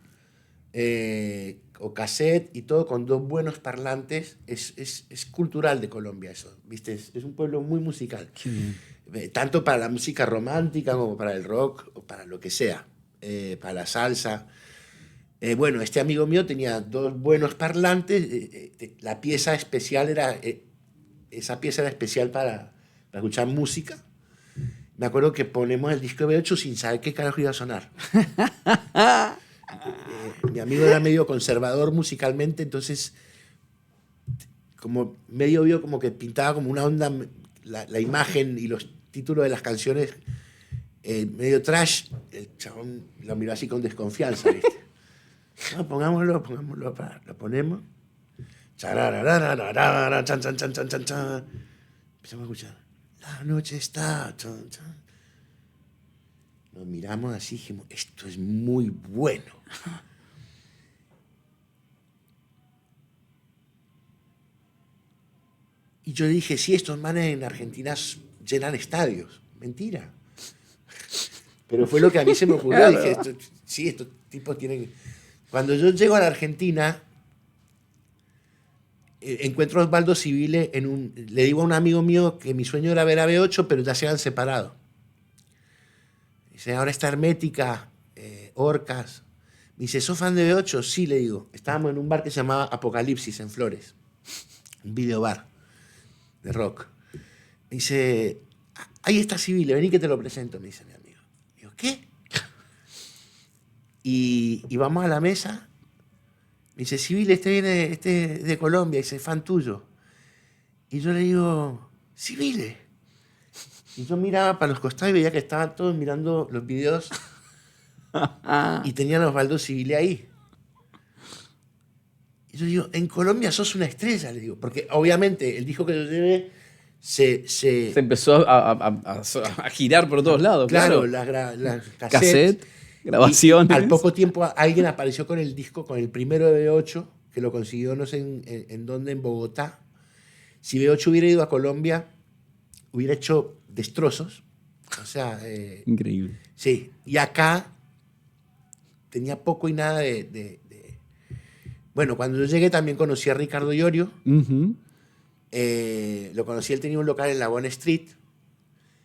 o cassette y todo con 2 buenos parlantes. Es cultural de Colombia eso, ¿viste? Es un pueblo muy musical. Qué bien. Tanto para la música romántica como para el rock o para lo que sea, para la salsa. Bueno, este amigo mío tenía 2 buenos parlantes. La pieza especial esa pieza era especial para escuchar música. Me acuerdo que ponemos el disco de B8 sin saber qué carajo iba a sonar. Mi amigo era medio conservador musicalmente, entonces como medio vio como que pintaba como una onda, la imagen y los títulos de las canciones medio trash. El chabón lo miró así con desconfianza, ¿viste? No, pongámoslo, lo ponemos. Charararararara, chan, chan, chan, chan, chan, chan. Empezamos a escuchar. La noche está. Chan, chan. Nos miramos así y dijimos, esto es muy bueno. Y yo dije, sí, estos manes en Argentina llenan estadios. Mentira. Pero fue lo que a mí se me ocurrió. Claro. Dije, sí, estos tipos tienen... Cuando yo llego a la Argentina, encuentro a Osvaldo Civile le digo a un amigo mío que mi sueño era ver a B8, pero ya se han separado. Dice, ahora está Hermética, Orcas. Me dice, ¿sos fan de B8? Sí, le digo. Estábamos en un bar que se llamaba Apocalipsis en Flores. Un videobar de rock. Me dice, ahí está Civile, vení que te lo presento, me dice mi amigo. Digo, ¿qué? Y vamos a la mesa. Me dice, Civile, este es de Colombia, dice, fan tuyo. Y yo le digo, Civile. Y yo miraba para los costados y veía que estaban todos mirando los videos y tenían a Osvaldo Civile ahí. Y yo digo, en Colombia sos una estrella, le digo, porque obviamente el disco que yo llevé Se empezó a girar por todos lados, claro, claro. las Cassette, grabaciones. Y al poco tiempo alguien apareció con el disco, con el primero de B8, que lo consiguió no sé en dónde, en Bogotá. Si B8 hubiera ido a Colombia, hubiera hecho destrozos. O sea... Increíble. Sí, y acá tenía poco y nada Bueno, cuando yo llegué también conocí a Ricardo Iorio. Uh-huh. Lo conocí, él tenía un local en la Bond Street.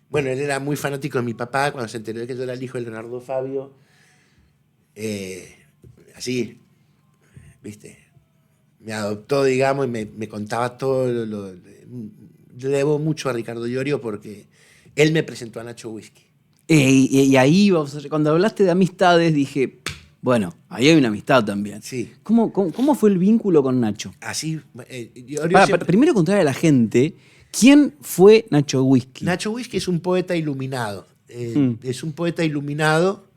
Bueno, él era muy fanático de mi papá. Cuando se enteró de que yo era el hijo de Leonardo Fabio, así, ¿viste? Me adoptó, digamos, y me contaba todo. Yo le debo mucho a Ricardo Iorio porque él me presentó a Nacho Whiskey. Y ahí, cuando hablaste de amistades, dije, bueno, ahí hay una amistad también. Sí. ¿Cómo fue el vínculo con Nacho? Así, Iorio Primero contarle a la gente, ¿quién fue Nacho Whiskey? Nacho Whiskey es un poeta iluminado. Es un poeta iluminado,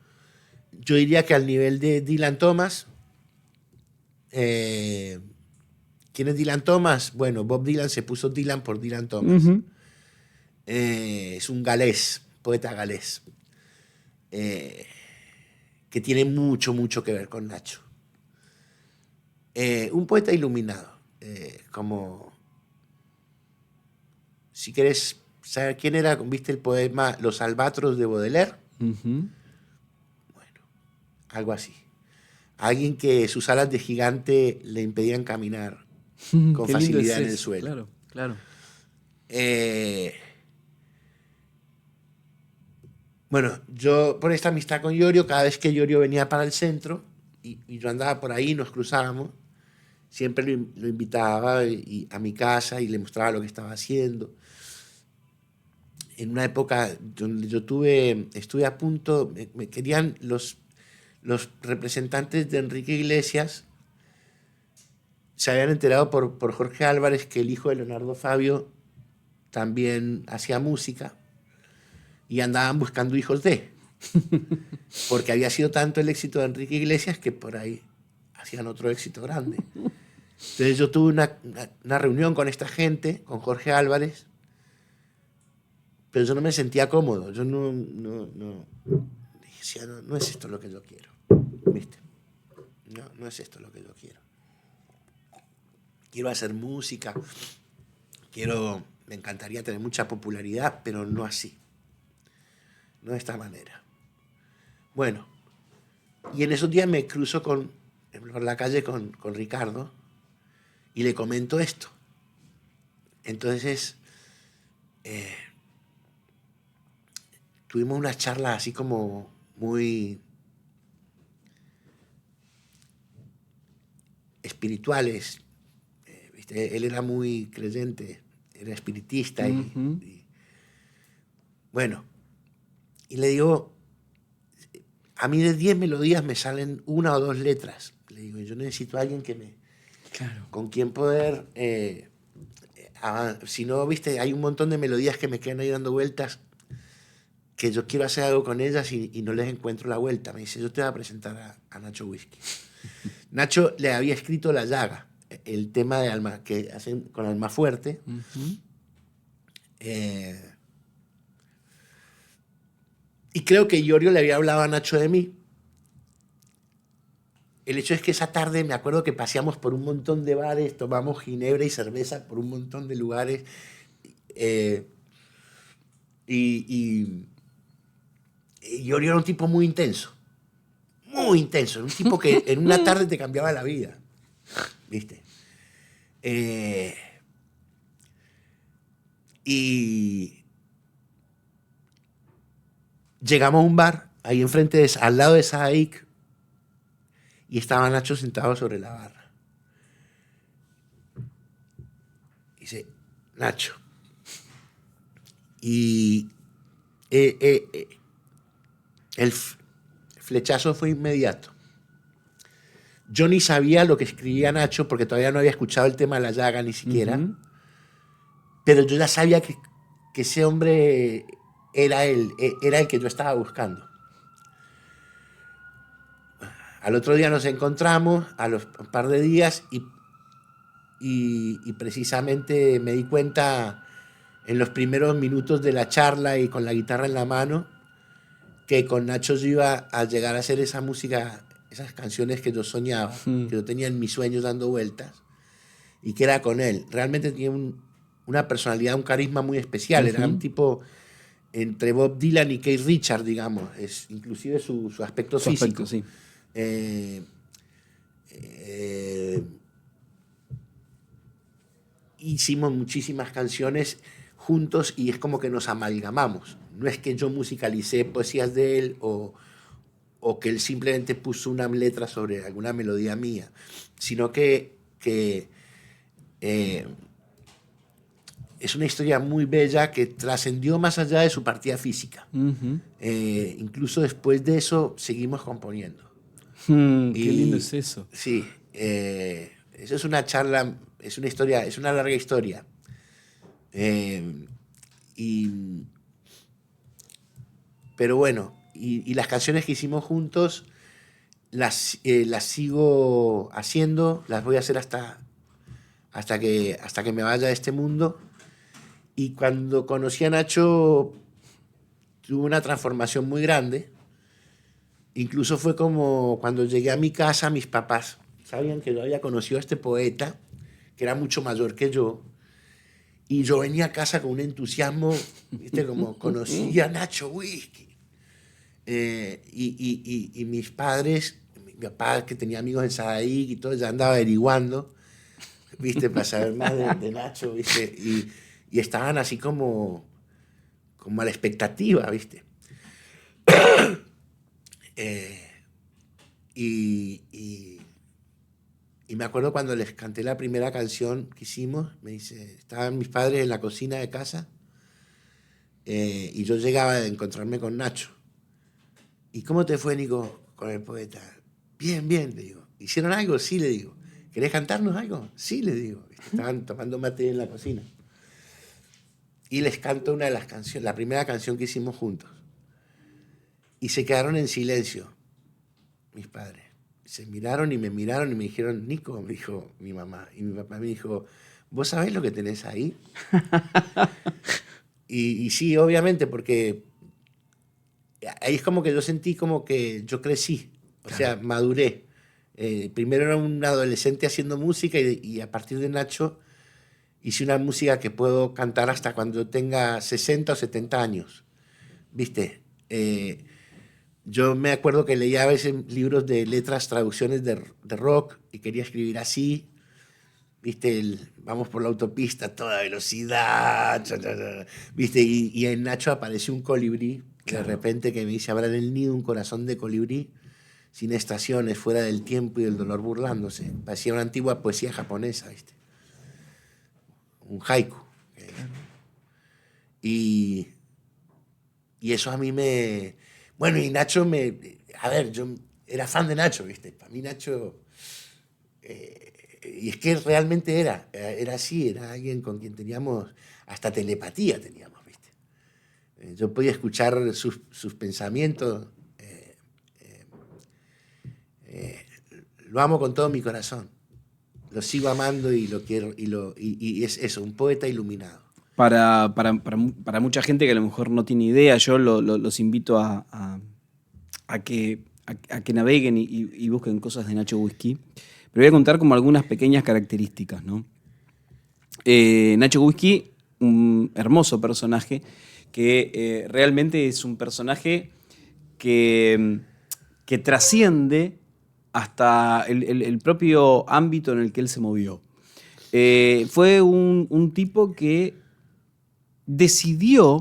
yo diría que al nivel de Dylan Thomas. ¿Quién es Dylan Thomas? Bueno, Bob Dylan se puso Dylan por Dylan Thomas. Uh-huh. Es un galés, poeta galés, que tiene mucho, mucho que ver con Nacho. Un poeta iluminado, como... Si querés saber quién era, ¿viste el poema Los albatros de Baudelaire? Uh-huh. Bueno, algo así. Alguien que sus alas de gigante le impedían caminar con Qué lindo facilidad es en el eso. suelo. Claro, claro. Bueno, yo por esta amistad con Iorio, cada vez que Iorio venía para el centro y yo andaba por ahí, nos cruzábamos, siempre lo invitaba a mi casa y le mostraba lo que estaba haciendo. En una época donde yo estuve a punto, me querían los representantes de Enrique Iglesias, se habían enterado por Jorge Álvarez que el hijo de Leonardo Fabio también hacía música y andaban buscando hijos porque había sido tanto el éxito de Enrique Iglesias que por ahí hacían otro éxito grande. Entonces yo tuve una reunión con esta gente, con Jorge Álvarez, pero yo no me sentía cómodo. Yo no decía, no es esto lo que yo quiero, ¿viste? No es esto lo que yo quiero. Quiero hacer música, me encantaría tener mucha popularidad, pero no así, no de esta manera. Bueno, y en esos días me cruzo por la calle con Ricardo y le comento esto. Entonces, tuvimos unas charlas así como muy espirituales. ¿Viste? Él era muy creyente, era espiritista. Uh-huh. Bueno, y le digo, a mí de 10 melodías me salen 1 o 2 letras. Le digo, yo necesito a alguien con quien poder... si no, viste, hay un montón de melodías que me quedan ahí dando vueltas, que yo quiero hacer algo con ellas y no les encuentro la vuelta. Me dice, yo te voy a presentar a Nacho Whisky. Nacho le había escrito La Llaga, el tema de Alma, que hacen con Almafuerte. Y creo que Iorio le había hablado a Nacho de mí. El hecho es que esa tarde me acuerdo que paseamos por un montón de bares, tomamos ginebra y cerveza por un montón de lugares. Y Iorio era un tipo muy intenso. Muy intenso. Era un tipo que en una tarde te cambiaba la vida. ¿Viste? Y llegamos a un bar, ahí enfrente, al lado de Sadaik, y estaba Nacho sentado sobre la barra. Dice, Nacho. Y el flechazo fue inmediato. Yo ni sabía lo que escribía Nacho, porque todavía no había escuchado el tema de La Llaga ni siquiera. Pero yo ya sabía que ese hombre era el que yo estaba buscando. Al otro día nos encontramos, a los un par de días, y precisamente me di cuenta en los primeros minutos de la charla y con la guitarra en la mano que con Nacho yo iba a llegar a hacer esa música, esas canciones que yo soñaba, que yo tenía en mis sueños dando vueltas, y que era con él. Realmente tenía una personalidad, un carisma muy especial. Era un tipo entre Bob Dylan y Keith Richards, digamos. Inclusive su aspecto físico. Sí. Hicimos muchísimas canciones juntos y es como que nos amalgamamos. No es que yo musicalicé poesías de él o que él simplemente puso una letra sobre alguna melodía mía, sino que es una historia muy bella que trascendió más allá de su partida física. Incluso después de eso seguimos componiendo. Qué lindo es eso. Sí, eso es una charla, es una historia, es una larga historia. Pero bueno, y las canciones que hicimos juntos las sigo haciendo, las voy a hacer hasta que me vaya de este mundo. Y cuando conocí a Nacho, tuvo una transformación muy grande. Incluso fue como cuando llegué a mi casa, mis papás sabían que yo había conocido a este poeta, que era mucho mayor que yo, y yo venía a casa con un entusiasmo, ¿viste? Como conocí a Nacho Whisky. Y mis padres, mi papá que tenía amigos en Sadaik y todo, ya andaba averiguando, ¿viste? Para saber más de Nacho, ¿viste? Y estaban así como a la expectativa, ¿viste? Y me acuerdo cuando les canté la primera canción que hicimos, me dice, estaban mis padres en la cocina de casa y yo llegaba a encontrarme con Nacho. ¿Y cómo te fue, Nico, con el poeta? Bien, bien, le digo. ¿Hicieron algo? Sí, le digo. ¿Querés cantarnos algo? Sí, le digo. Estaban tomando mate en la cocina. Y les canto una de las canciones, la primera canción que hicimos juntos. Y se quedaron en silencio, mis padres. Se miraron y me dijeron, Nico, me dijo mi mamá. Y mi papá me dijo, ¿vos sabés lo que tenés ahí? y sí, obviamente, porque ahí es como que yo sentí como que yo crecí, o sea, maduré. Primero era un adolescente haciendo música y a partir de Nacho hice una música que puedo cantar hasta cuando tenga 60 o 70 años, ¿viste? Yo me acuerdo que leía a veces libros de letras, traducciones de rock y quería escribir así, ¿viste? Vamos por la autopista a toda velocidad, ¿viste? Y en Nacho apareció un colibrí, de repente que me dice, habrá en el nido un corazón de colibrí, sin estaciones, fuera del tiempo y del dolor burlándose. Parecía una antigua poesía japonesa, ¿viste? Un haiku. Y eso a mí Bueno, y Nacho a ver, yo era fan de Nacho, ¿viste? Para mí Nacho... y es que realmente era así, era alguien con quien teníamos, hasta telepatía teníamos, ¿viste? Yo podía escuchar sus pensamientos. Lo amo con todo mi corazón. Lo sigo amando y lo quiero, y es eso, un poeta iluminado. Para mucha gente que a lo mejor no tiene idea, yo los invito a que naveguen y busquen cosas de Nacho Whisky. Pero voy a contar como algunas pequeñas características, ¿no? Nacho Whisky, un hermoso personaje que realmente es un personaje que trasciende hasta el propio ámbito en el que él se movió. Fue un tipo que decidió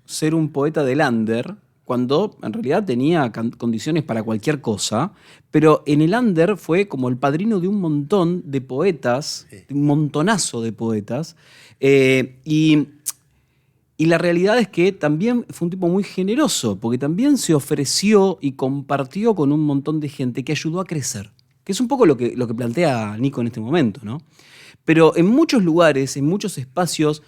ser un poeta del under cuando en realidad tenía condiciones para cualquier cosa, pero en el under fue como el padrino de un montón de poetas, de un montonazo de poetas, y la realidad es que también fue un tipo muy generoso, porque también se ofreció y compartió con un montón de gente que ayudó a crecer, que es un poco lo que plantea Nico en este momento, ¿no? Pero en muchos lugares, en muchos espacios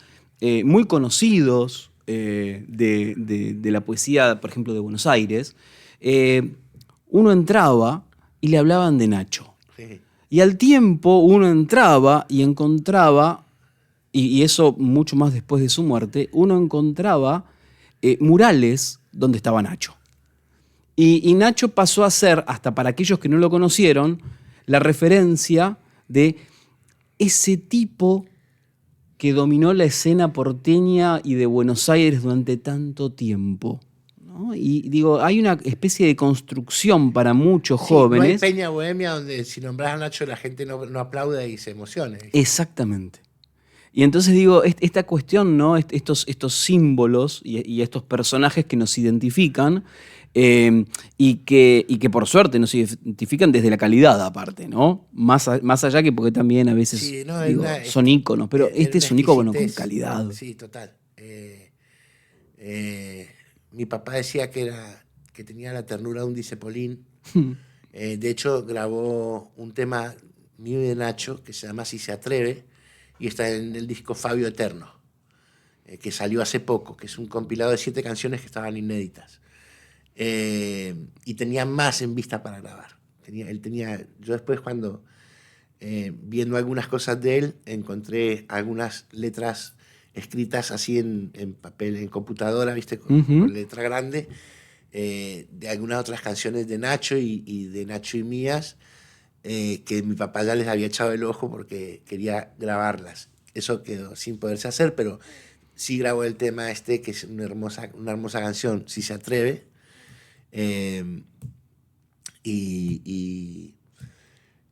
muy conocidos, de la poesía, por ejemplo, de Buenos Aires, uno entraba y le hablaban de Nacho. Sí. Y al tiempo uno entraba y encontraba, y eso mucho más después de su muerte, uno encontraba murales donde estaba Nacho. Y Nacho pasó a ser, hasta para aquellos que no lo conocieron, la referencia de ese tipo que dominó la escena porteña y de Buenos Aires durante tanto tiempo, ¿no? Y digo, hay una especie de construcción para muchos jóvenes. No hay peña bohemia donde si nombras a Nacho la gente no aplaude y se emociona. Exactamente. Y entonces digo, esta cuestión, ¿no? Estos símbolos y estos personajes que nos identifican, y que por suerte nos identifican desde la calidad aparte, ¿no? Más allá que porque también a veces Sí, no, son íconos, pero este es un ícono con exquisitez. calidad. Sí, total. Mi papá decía que tenía la ternura de un discepolín. De hecho, grabó un tema mío y de Nacho que se llama Si se atreve y está en el disco Fabio Eterno, que salió hace poco, que es un compilado de 7 canciones que estaban inéditas. Y tenía más en vista para grabar. Yo después cuando, viendo algunas cosas de él, encontré algunas letras escritas así en papel, en computadora, ¿viste? Con letra grande, de algunas otras canciones de Nacho y de Nacho y mías, que mi papá ya les había echado el ojo porque quería grabarlas. Eso quedó sin poderse hacer, pero sí grabó el tema que es una hermosa canción, Si se atreve. Y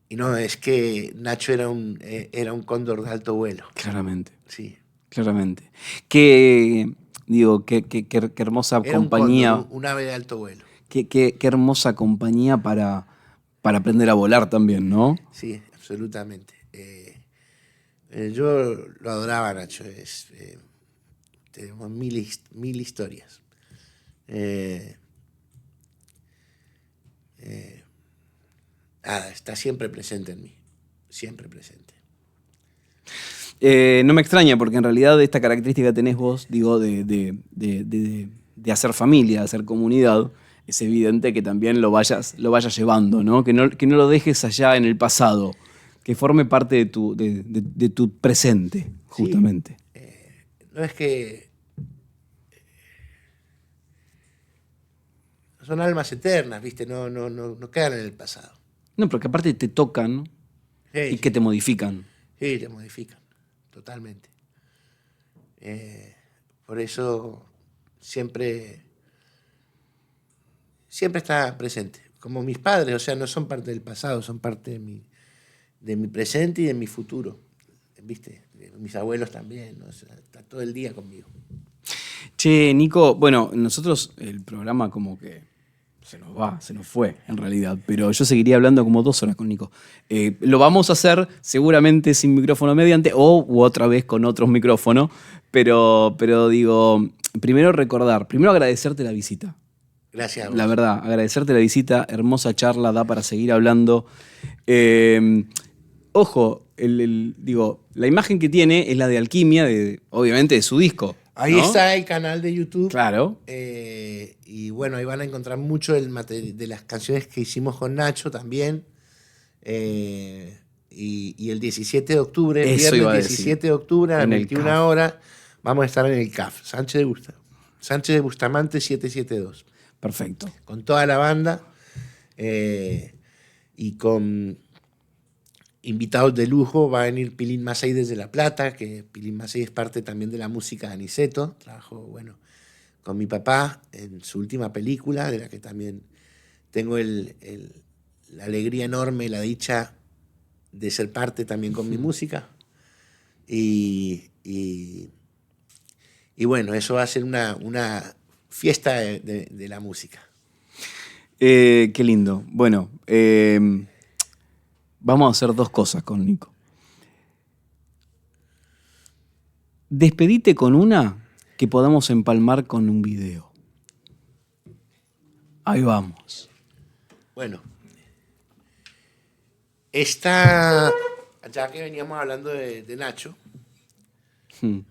no, es que Nacho era un cóndor de alto vuelo. Claramente. Sí. Claramente. Qué hermosa Era compañía. Un cóndor, un ave de alto vuelo. Qué hermosa compañía para aprender a volar también, ¿no? Sí, absolutamente. Yo lo adoraba, Nacho. Tenemos mil historias. Está siempre presente en mí. Siempre presente. No me extraña, porque en realidad esta característica que tenés vos, digo, de hacer familia, de hacer comunidad, es evidente que también lo vayas llevando, ¿no? Que no lo dejes allá en el pasado, que forme parte de tu presente, justamente. Sí, no es que son almas eternas, ¿viste? No quedan en el pasado. No, pero que aparte te tocan, Sí, y que te modifican. Sí, te modifican, totalmente. Por eso siempre está presente. Como mis padres, o sea, no son parte del pasado, son parte de mi presente y de mi futuro. ¿Viste? Mis abuelos también, ¿no? O sea, está todo el día conmigo. Che, Nico, bueno, nosotros el programa como que se nos fue en realidad, pero yo seguiría hablando como 2 horas con Nico. Lo vamos a hacer seguramente sin micrófono mediante u otra vez con otros micrófonos, pero digo, primero agradecerte la visita. Gracias a vos. La verdad, agradecerte la visita, hermosa charla, da para seguir hablando. Ojo, digo, la imagen que tiene es la de Alquimia, obviamente de su disco. Ahí ¿no? está el canal de YouTube. Claro. Y bueno, ahí van a encontrar mucho de las canciones que hicimos con Nacho también. Y el 17 de octubre, el Eso iba a viernes decir. 17 de octubre a las En el 21 CAF. horas, vamos a estar en el CAF, Sánchez de Bustamante 772. Perfecto. Con toda la banda y con invitados de lujo. Va a venir Pilín Masey desde La Plata, que Pilín Masey es parte también de la música de Aniceto. Trabajó, bueno, con mi papá en su última película, de la que también tengo la alegría enorme, la dicha de ser parte también con mi música. Y bueno, eso va a ser una fiesta de la música. Qué lindo. Bueno, vamos a hacer dos cosas con Nico. Despedite con una que podamos empalmar con un video. Ahí vamos. Bueno, esta, ya que veníamos hablando de Nacho, si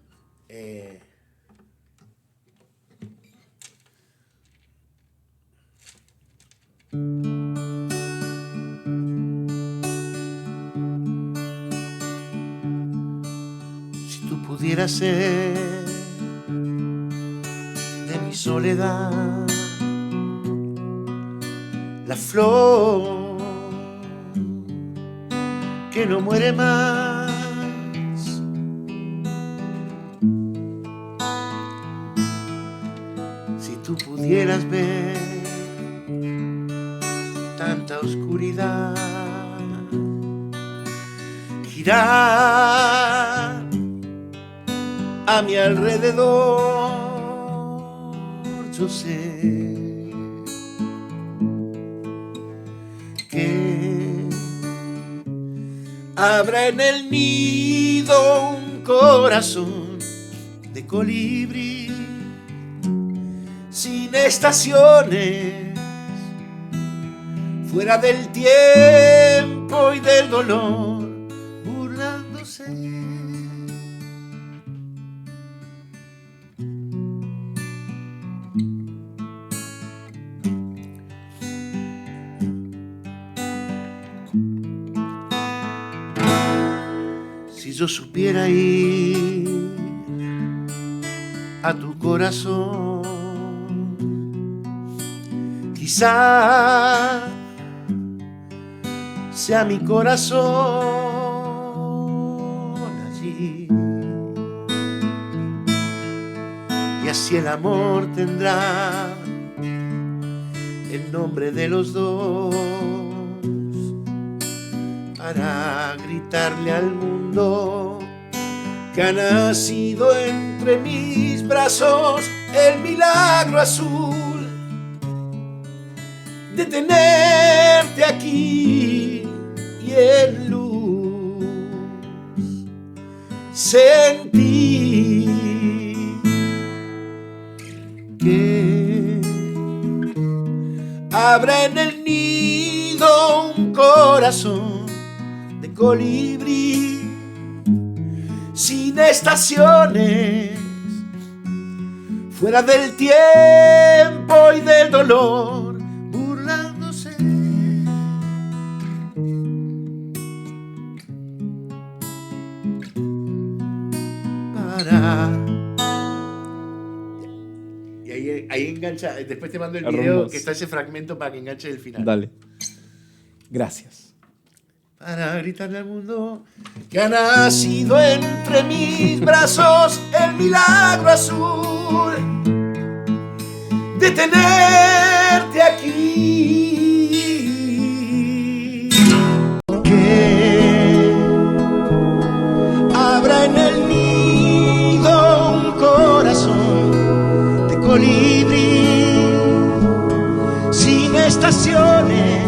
tú pudieras ser de mi soledad, la flor que no muere más, si tú pudieras ver tanta oscuridad, girar a mi alrededor, yo sé que habrá en el nido un corazón de colibrí sin estaciones, fuera del tiempo y del dolor, burlándose. Si yo supiera ir a tu corazón, quizá sea mi corazón allí, y así el amor tendrá el nombre de los dos, para gritarle al mundo que ha nacido entre mis brazos el milagro azul de tenerte aquí y en luz sentí que habrá en el nido un corazón de colibrí sin estaciones, fuera del tiempo y del dolor, burlándose. Y ahí engancha, después te mando el video, Hermoso. que está ese fragmento para que enganche el final. Dale. Gracias. Para gritarle al mundo que ha nacido entre mis brazos el milagro azul de tenerte aquí. Que habrá en el nido un corazón de colibrí sin estaciones,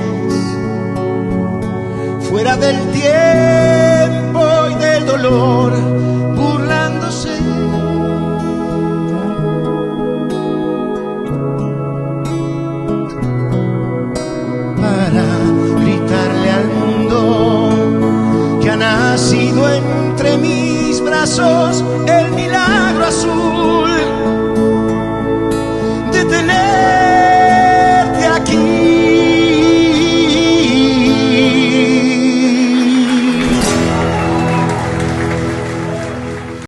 fuera del tiempo y del dolor,